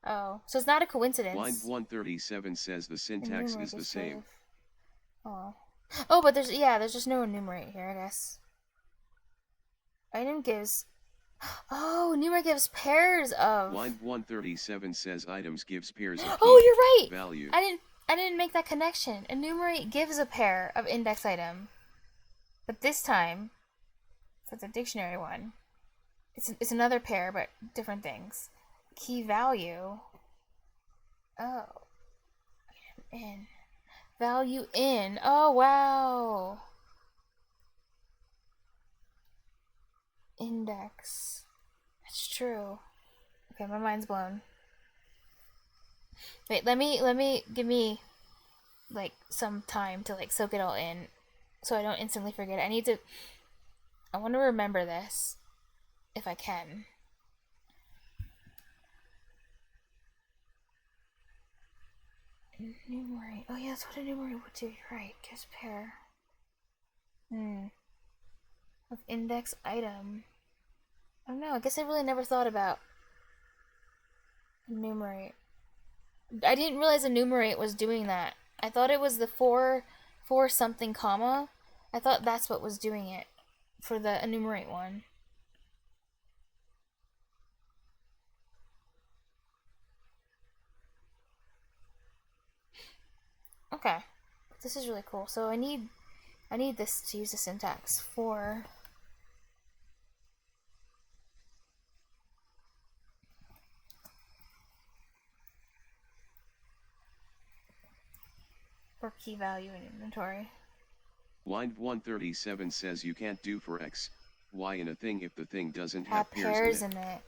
Oh, so it's not a coincidence. Line 137 says the syntax is the same. Oh. Oh, but there's just no enumerate here, I guess. Item gives. Oh, enumerate gives pairs of. Line 137 says items gives pairs of. Oh, you're right. Value. I didn't make that connection. Enumerate gives a pair of index item, but this time, for the dictionary one, it's another pair but different things. Key value. Oh. In. Value in. Oh, wow. Index. That's true. Okay, my mind's blown. Wait, give me, like, some time to, like, soak it all in so I don't instantly forget it. I want to remember this, if I can. Enumerate. Oh yeah, that's what enumerate would do. You're right. Gives pair. Of index item. I don't know. I guess I really never thought about enumerate. I didn't realize enumerate was doing that. I thought it was the for something comma. I thought that's what was doing it for the enumerate one. Okay, this is really cool. So I need this to use the syntax for key value in inventory. Line 137 says you can't do for x, y in a thing if the thing doesn't have pairs in it.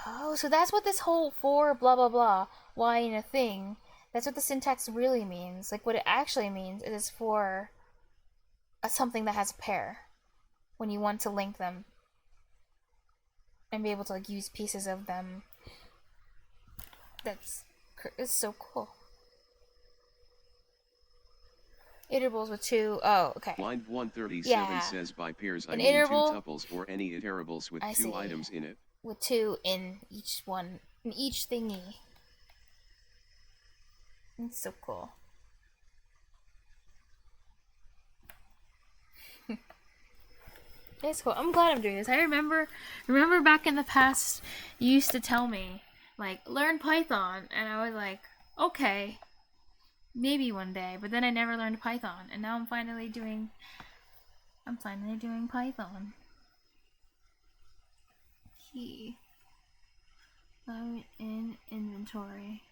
Oh, so that's what this whole for blah blah blah y in a thing. That's what the syntax really means. Like what it actually means is for something that has a pair. When you want to link them and be able to like use pieces of them. It's so cool. Iterables with two. Oh, okay. Line 137 says by pairs I mean iterable, 2 tuples or any iterables with 2 items in it. With 2 in each one, in each thingy. It's so cool. It's cool. I'm glad I'm doing this. I remember back in the past, you used to tell me, like, learn Python, and I was like, okay, maybe one day. But then I never learned Python, and now I'm finally doing Python. Key. I'm in inventory.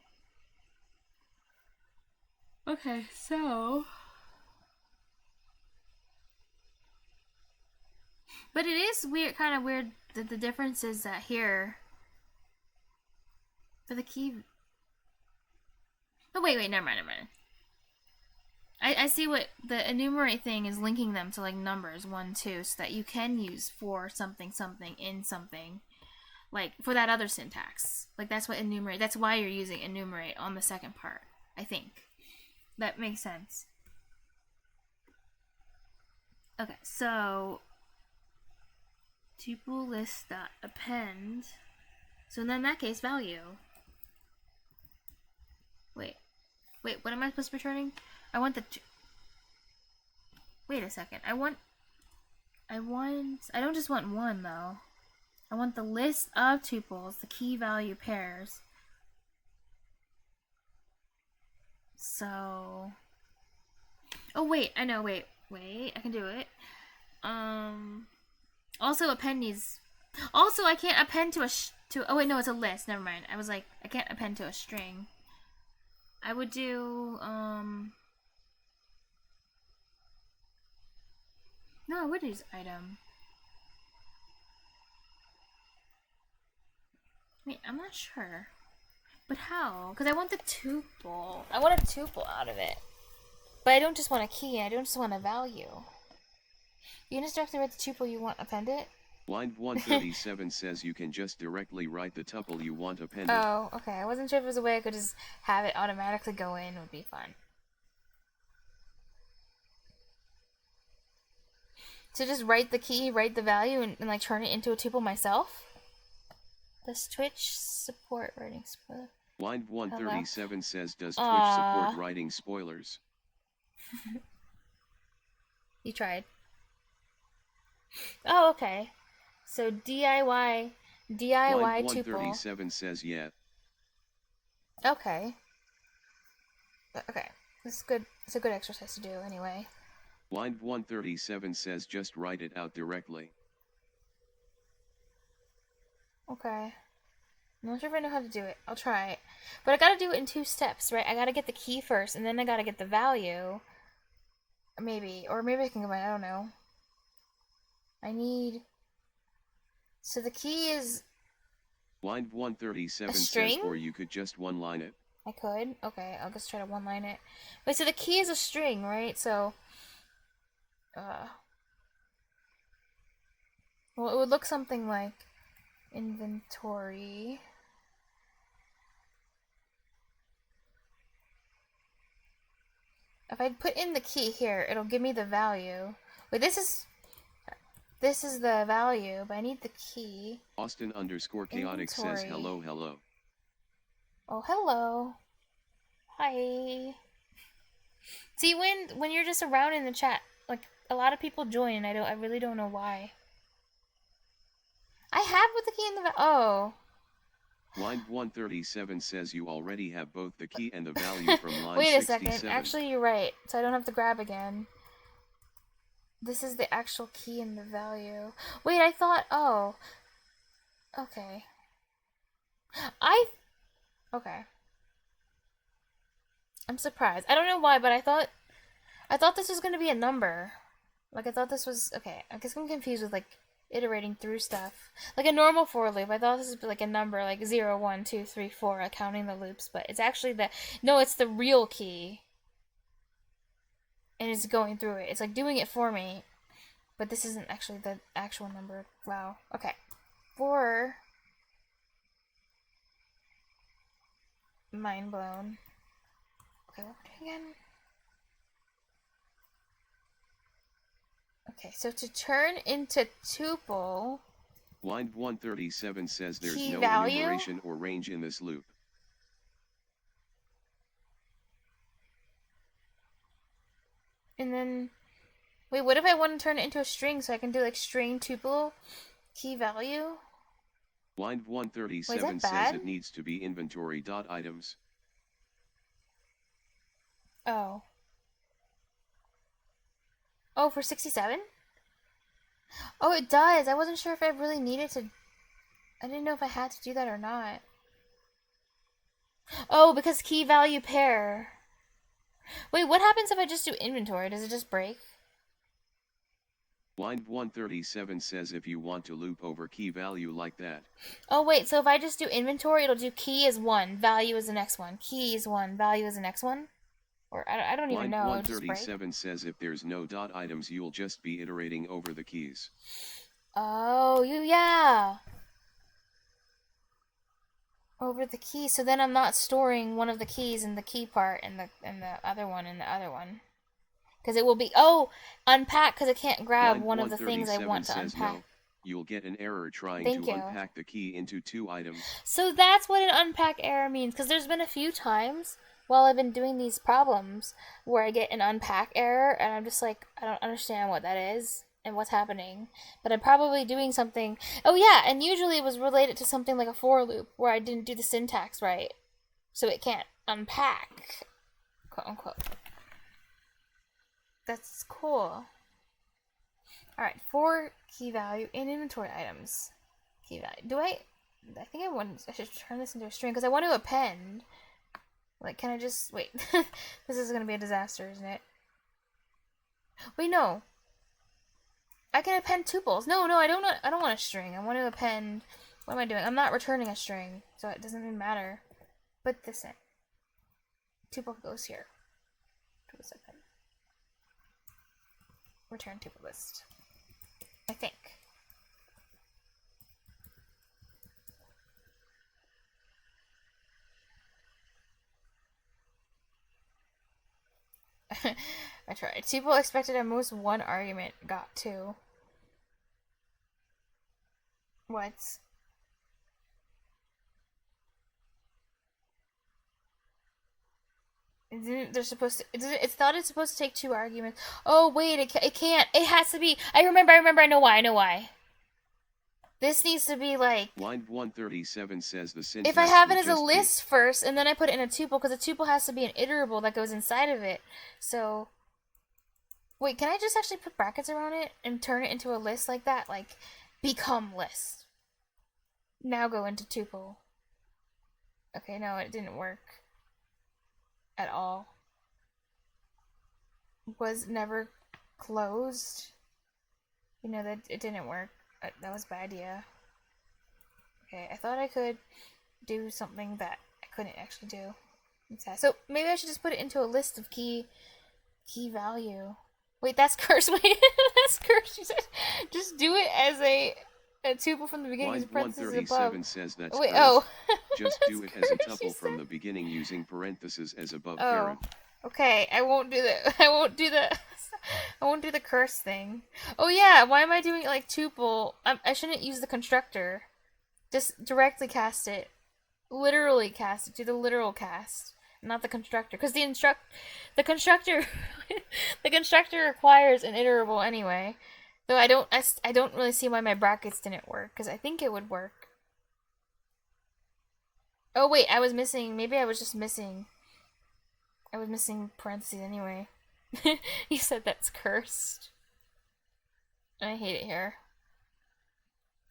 Okay, so. But it is weird, kind of weird that the difference is that here, for the key. Oh, wait, never mind. I see what the enumerate thing is, linking them to like numbers 1, 2, so that you can use for something in something, like for that other syntax. Like that's what enumerate. That's why you're using enumerate on the second part. I think that makes sense. Okay, so tuple list dot append. So in that case, value. Wait, what am I supposed to be returning? I want the. Wait a second. I don't just want one though. I want the list of tuples, the key value pairs. So. Oh wait, I know. Wait. I can do it. Also append needs. Also, I can't append to oh wait, no, it's a list. Never mind. I was like, I can't append to a string. I would do No, I would use item. Wait, I'm not sure. But how? Because I want the tuple. I want a tuple out of it. But I don't just want a key, I don't just want a value. You can just directly write the tuple you want appended? Line 137 says you can just directly write the tuple you want appended. Oh, okay. I wasn't sure if there was a way I could just have it automatically go in. It would be fun. So just write the key, write the value, and like turn it into a tuple myself? Does Twitch support writing spoilers? Line 137 says, does Twitch Aww. support writing spoilers? You tried. Oh, okay. So DIY Line tuple. 137 says yeah. Okay. Okay. This is good. It's a good exercise to do anyway. Line 137 says just write it out directly. Okay. I'm not sure if I know how to do it. I'll try it. But I gotta do it in 2 steps, right? I gotta get the key first, and then I gotta get the value. Maybe. Or maybe I can combine. I don't know. I need... So the key is... Line 137 A says, string? or you could just one-line it. I could? Okay, I'll just try to one-line it. Wait, so the key is a string, right? So... Well, it would look something like... Inventory... If I put in the key here, it'll give me the value. Wait, this is the value, but I need the key. Austin_chaotic says hello, hello. Oh, hello. Hi. See, when you're just around in the chat, like a lot of people join, and I really don't know why. I have with the key in the oh. Line 137 says you already have both the key and the value from line Wait a 67. second. Actually, you're right. So I don't have to grab again. This is the actual key and the value. Wait, I thought... Oh. Okay. Okay. I'm surprised. I don't know why, but I thought this was going to be a number. Like, I thought this was... Okay, I guess I'm confused with, like, iterating through stuff. Like a normal for loop, I thought this would be like a number, like 0, 1, 2, 3, 4, like counting the loops, but it's actually no, it's the real key. And it's going through it. It's like doing it for me. But this isn't actually the actual number. Wow. Okay. 4. Mind blown. Okay, what am I doing again? Okay, so to turn into tuple... Line 137 says there's key no value? enumeration or range in this loop. And then... Wait, what if I want to turn it into a string so I can do like string tuple key value? Line 137 Wait, is that says bad? it needs to be inventory.items. Oh. Oh, for 67? Oh, it does. I wasn't sure if I really needed to... I didn't know if I had to do that or not. Oh, because key value pair. Wait, what happens if I just do inventory? Does it just break? Line 137 says if you want to loop over key value like that. Oh, wait, so if I just do inventory, it'll do key is 1, value is the next one. Key is 1, value is the next one? Or I don't even know. Line 137 says if there's no dot items, you'll just be iterating over the keys. Oh, yeah. Over the key. So then I'm not storing one of the keys in the key part and the other one in the other one. Because it will be, unpack, because I can't grab Line one of the things I want to says unpack. no. You'll get an error trying Thank to you. unpack the key into 2 items. So that's what an unpack error means, because there's been a few times while I've been doing these problems where I get an unpack error, and I'm just like, I don't understand what that is and what's happening. But I'm probably doing something... Oh yeah, and usually it was related to something like a for loop, where I didn't do the syntax right. So it can't unpack, quote unquote. That's cool. Alright, 4 key value in inventory items. Key value. I think I should turn this into a string because I want to append. Like, can I just wait? This is gonna be a disaster, isn't it? Wait, no. I can append tuples. No, I don't want a string. I want to append. What am I doing? I'm not returning a string, so it doesn't even matter. Put this in. Tuple goes here. Tuple append. Return tuple list. I think. I tried. People expected at most one argument. Got two. What? They're supposed to. It's thought it's supposed to take two arguments. Oh wait, it can't. It has to be. I remember. I know why. This needs to be like. Line 137 says the syntax. If I have it as a list first, and then I put it in a tuple, because a tuple has to be an iterable that goes inside of it. So. Wait, can I just actually put brackets around it and turn it into a list like that? Like, become list. Now go into tuple. Okay, no, it didn't work. At all. Was never closed. You know, that it didn't work. That was a bad idea. Okay, I thought I could do something that I couldn't actually do. So maybe I should just put it into a list of key value. Wait, that's cursed. Wait, that's cursed. You said just do it as a tuple from the beginning. Line 137 says that's wait, cursed. Just do it as a tuple from the beginning using parentheses as above. Karen. Okay, I won't do that. I won't do the curse thing. Oh yeah, why am I doing it like tuple? I shouldn't use the constructor. Just directly cast it. Literally cast it. Do the literal cast, not the constructor. Because the constructor the constructor requires an iterable anyway. Though I don't really see why my brackets didn't work, because I think it would work. Oh wait, I was missing. Maybe I was just missing. I was missing parentheses anyway. You said that's cursed. I hate it here.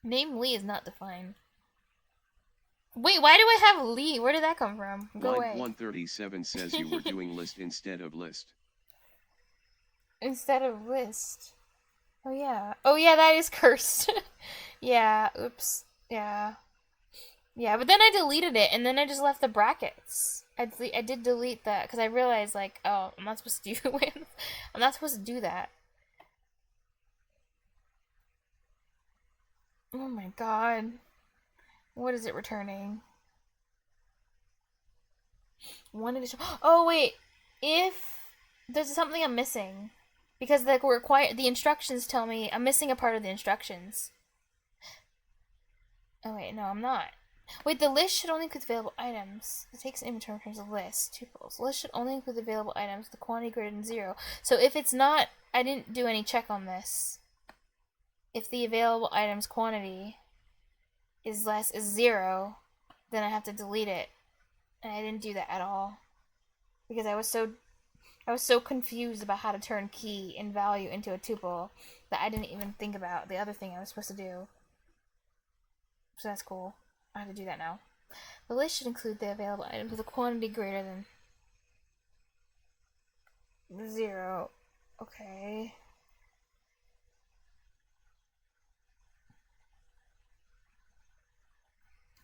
Name Lee is not defined. Wait, why do I have Lee? Where did that come from? Go Line away. 137 says you were doing list instead of list. Instead of list. Oh yeah. Oh yeah, that is cursed. Yeah, oops. Yeah. Yeah, but then I deleted it, and then I just left the brackets. I did delete that, because I realized, like, oh, I'm not supposed to do it. I'm not supposed to do that. Oh my god. What is it returning? One additional. Oh wait, if there's something I'm missing, because the instructions tell me I'm missing a part of the instructions. Oh wait, no, I'm not. Wait, the list should only include available items. It takes an inventory in terms of list. Tuples. The list should only include available items, the quantity greater than 0. So if it's not, I didn't do any check on this. If the available items quantity is 0, then I have to delete it. And I didn't do that at all. Because I was so confused about how to turn key and value into a tuple that I didn't even think about the other thing I was supposed to do. So that's cool. I have to do that now. The list should include the available items with a quantity greater than 0. Okay.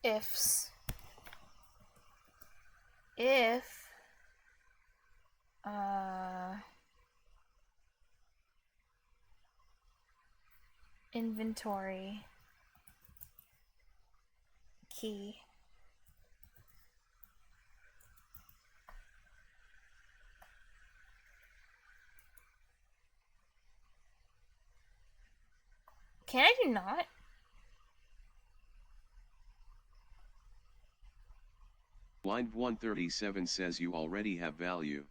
Ifs. If inventory key can I do not? Line 137 says you already have value.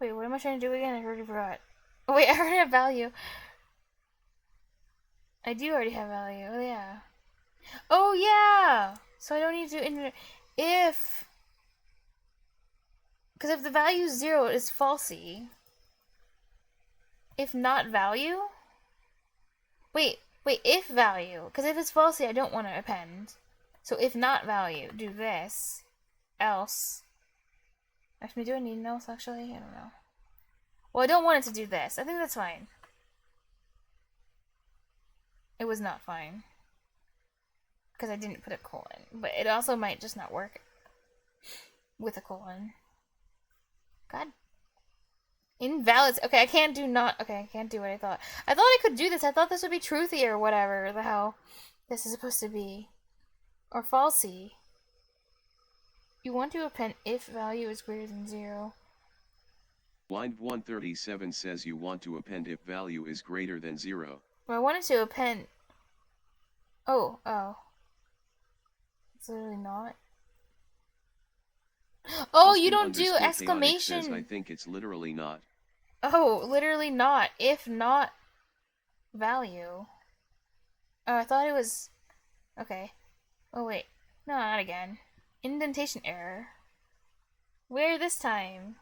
Wait, what am I trying to do again? I already forgot. Oh, wait, I already have value. I do already have value. Oh, yeah. Oh, yeah! So I don't need to... If... Because if the value is 0, it's falsy. If not value? Wait, if value. Because if it's falsy, I don't want to append. So if not value, do this. Else. Actually, do I need an else, actually? I don't know. Well, I don't want it to do this. I think that's fine. It was not fine. Because I didn't put a colon. But it also might just not work with a colon. God. Invalid. Okay, I can't do not. Okay, I can't do what I thought. I thought I could do this. I thought this would be truthy or whatever the hell this is supposed to be. Or falsy. You want to append if value is greater than 0. Line 137 says you want to append if value is greater than 0. Well, I wanted to append... Oh. It's literally not. Oh, you don't do exclamation. Says, I think it's literally not. Oh, literally not. If not value. Oh, I thought it was... Okay. Oh, wait. No, not again. Indentation error. Where this time?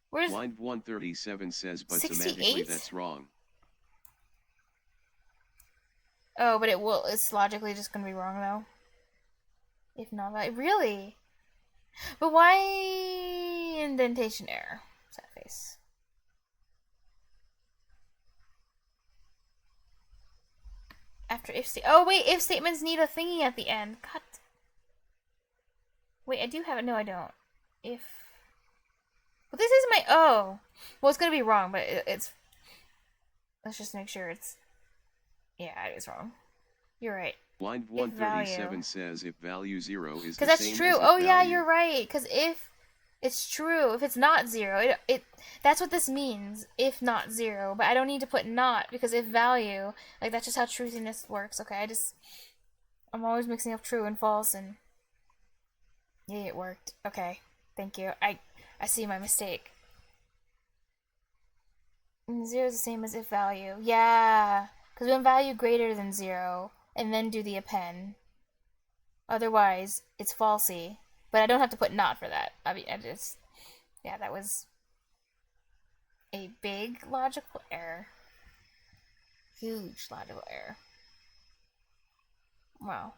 Where's... Line 137 says, but 68? semantically that's wrong. Oh, but it's logically just gonna be wrong, though. If not value. Really? But why indentation error? Sad face. After if oh wait, if statements need a thingy at the end. God. Wait, I do have it. No, I don't. If. Well, this is my. Oh. Well, it's gonna be wrong, but it's. Let's just make sure it's. Yeah, it is wrong. You're right. Line 137 says if value 0 is the because that's same true. as Oh if yeah, value... you're right. Because if it's true, if it's not 0, it that's what this means. If not 0, but I don't need to put not because if value, like that's just how truthiness works. Okay, I'm always mixing up true and false, and yeah, it worked. Okay, thank you. I see my mistake. 0 is the same as if value. Yeah, because when value greater than 0. And then do the append. Otherwise, it's falsy. But I don't have to put not for that. I mean, yeah, that was a big logical error. Huge logical error. Wow.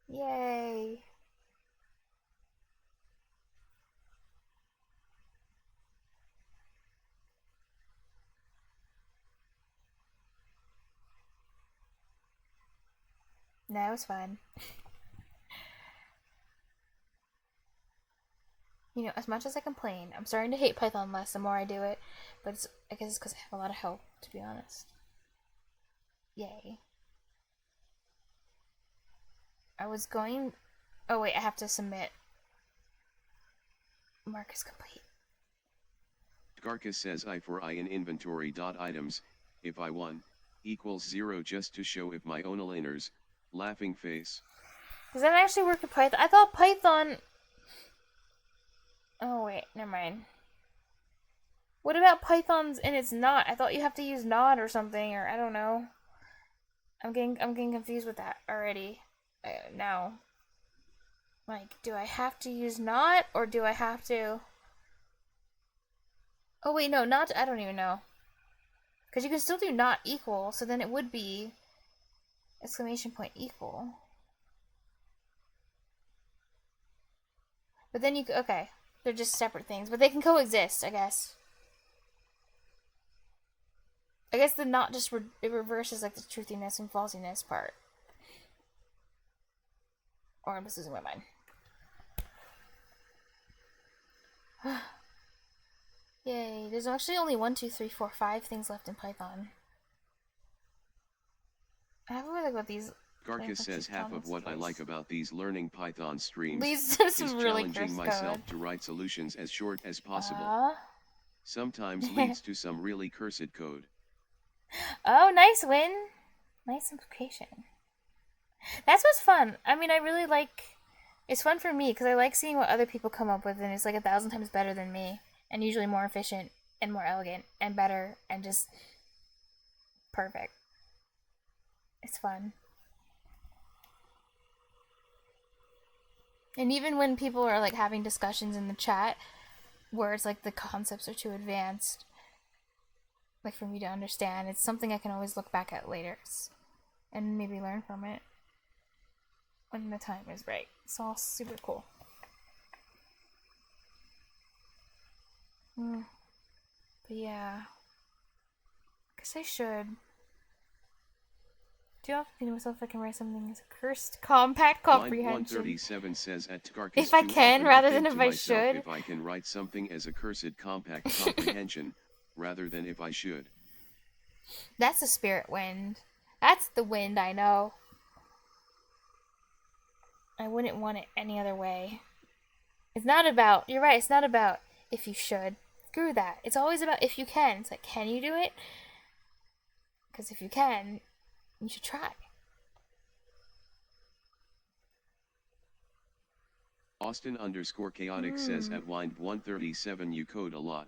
Yay. No, it was fun. You know, as much as I complain, I'm starting to hate Python less the more I do it, but I guess it's because I have a lot of help, to be honest. Yay. I was going... Oh wait, I have to submit. Mark is complete. Garcus says I for I in inventory.items, if I1, equals 0 just to show if my own aligners, laughing face. Does that actually work with Python? I thought Python... Oh wait, never mind. What about Python's and it's not? I thought you have to use not or something, or I don't know. I'm getting confused with that already. Now. Like, do I have to use not, or do I have to... Oh wait, no, not... I don't even know. Because you can still do not equal, so then it would be... exclamation point equal. But then you... Okay. They're just separate things, but they can coexist, I guess. I guess the not just it reverses like the truthiness and falsiness part. Or I'm just losing my mind. Yay! There's actually only 1, 2, 3, 4, 5 things left in Python. I have really about these. Garcus says half of what I like about these learning Python streams is really challenging myself to write solutions as short as possible. Sometimes leads to some really cursed code. Oh, nice win! Nice implication. That's what's fun. I mean, I really like... It's fun for me, because I like seeing what other people come up with, and it's like 1,000 times better than me. And usually more efficient, and more elegant, and better, and just... perfect. It's fun. And even when people are like having discussions in the chat where it's like the concepts are too advanced, like for me to understand, it's something I can always look back at later and maybe learn from it when the time is right. It's all super cool. But yeah, I guess I should. Do you often think to myself if I can write something as a cursed compact comprehension? Line 137 says at Tgarkis if I can, rather than if I myself, should. If I can write something as a cursed compact comprehension, rather than if I should. That's the spirit wind. That's the wind I know. I wouldn't want it any other way. It's not about, you're right, it's not about if you should. Screw that. It's always about if you can. It's like, can you do it? Because if you can, you should try. Austin_chaotic says at Wind 137 you code a lot.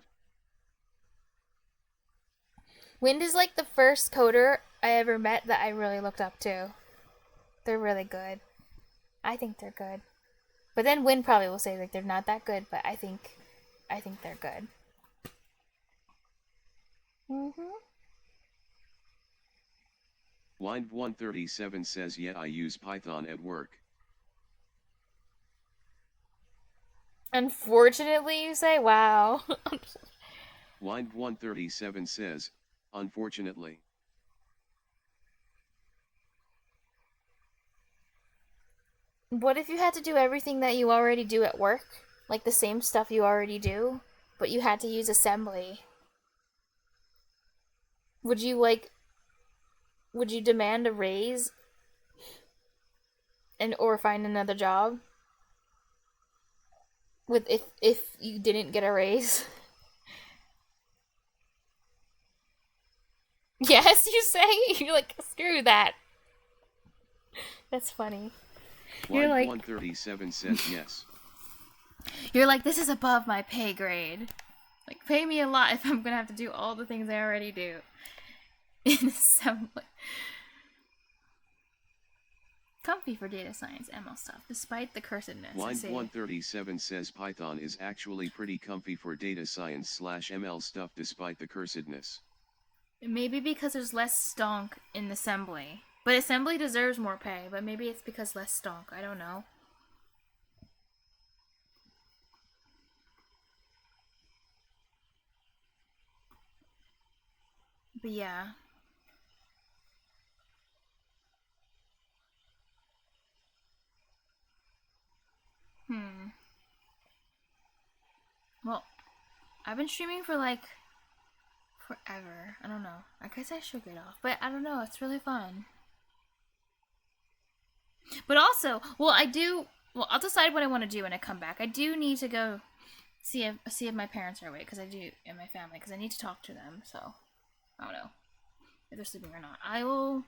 Wind is like the first coder I ever met that I really looked up to. They're really good. I think they're good. But then Wind probably will say like they're not that good, but I think they're good. Wind 137 says yeah, I use Python at work. Unfortunately, you say? Wow. Wind 137 says, unfortunately. What if you had to do everything that you already do at work? Like the same stuff you already do, but you had to use assembly? Would you demand a raise or find another job? With if you didn't get a raise? Yes, you say? You're like, screw that. That's funny. You're like 137 says yes. You're like, this is above my pay grade. Like, pay me a lot if I'm gonna have to do all the things I already do in assembly. Comfy for data science ML stuff, despite the cursedness. Wind 137 says Python is actually pretty comfy for data science / ML stuff despite the cursedness. Maybe because there's less stonk in assembly. But assembly deserves more pay, but maybe it's because less stonk. I don't know. But yeah. Well, I've been streaming for like forever. I don't know. I guess I should get off. But I don't know. It's really fun. But also, I'll decide what I want to do when I come back. I do need to go see if my parents are awake, and my family, because I need to talk to them, so I don't know if they're sleeping or not. I'm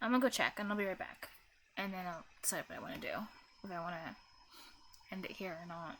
gonna go check, and I'll be right back. And then I'll decide what I want to do. If I want to end it here or not.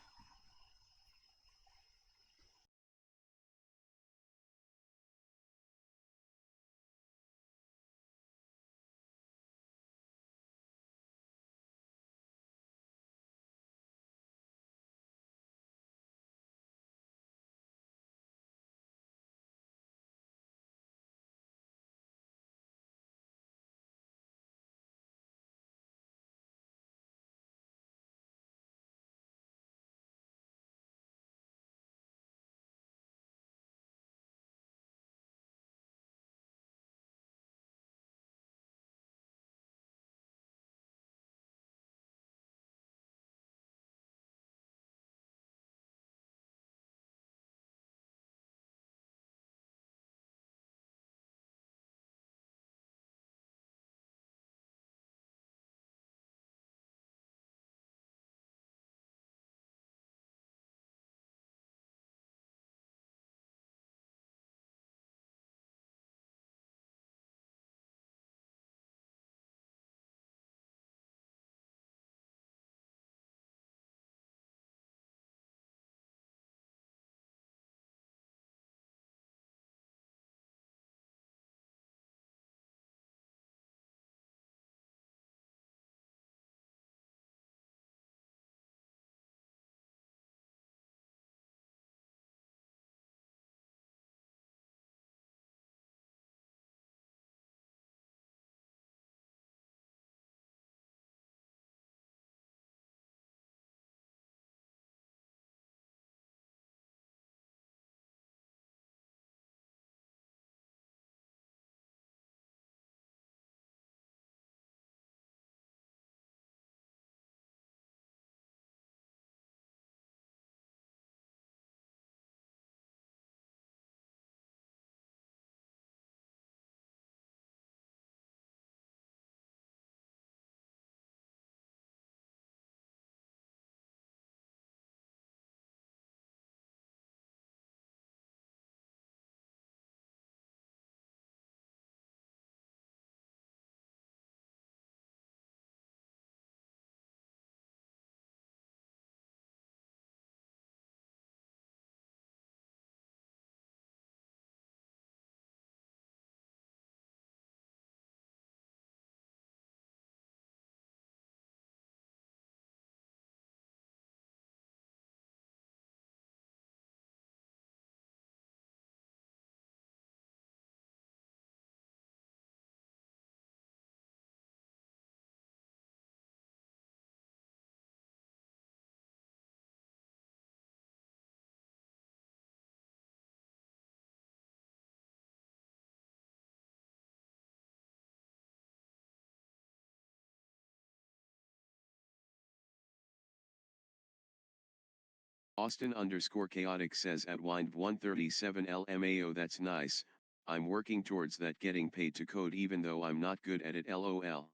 Austin_chaotic says at wind 137 LMAO, that's nice. I'm working towards that, getting paid to code even though I'm not good at it, lol.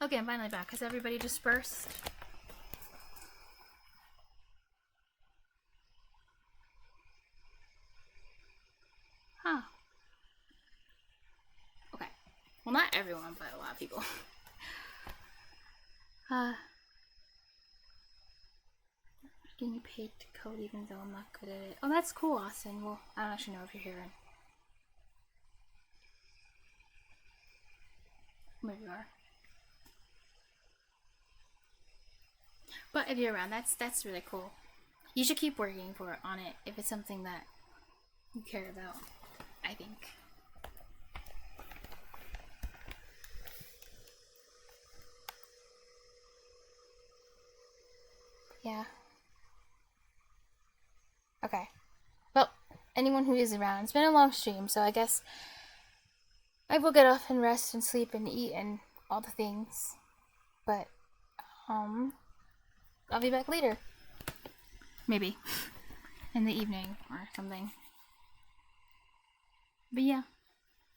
Okay, I'm finally back. Has everybody dispersed? Huh. Okay. Well, not everyone, but a lot of people. Getting paid to code even though I'm not good at it. Oh, that's cool, Austin. Well, I don't actually know if you're here. Maybe you are. But if you're around, that's really cool. You should keep working on it if it's something that you care about, I think. Yeah. Okay. Well, anyone who is around, it's been a long stream, so I guess I will get off and rest and sleep and eat and all the things. But, I'll be back later. Maybe. In the evening or something. But yeah.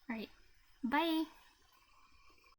Alright. Bye.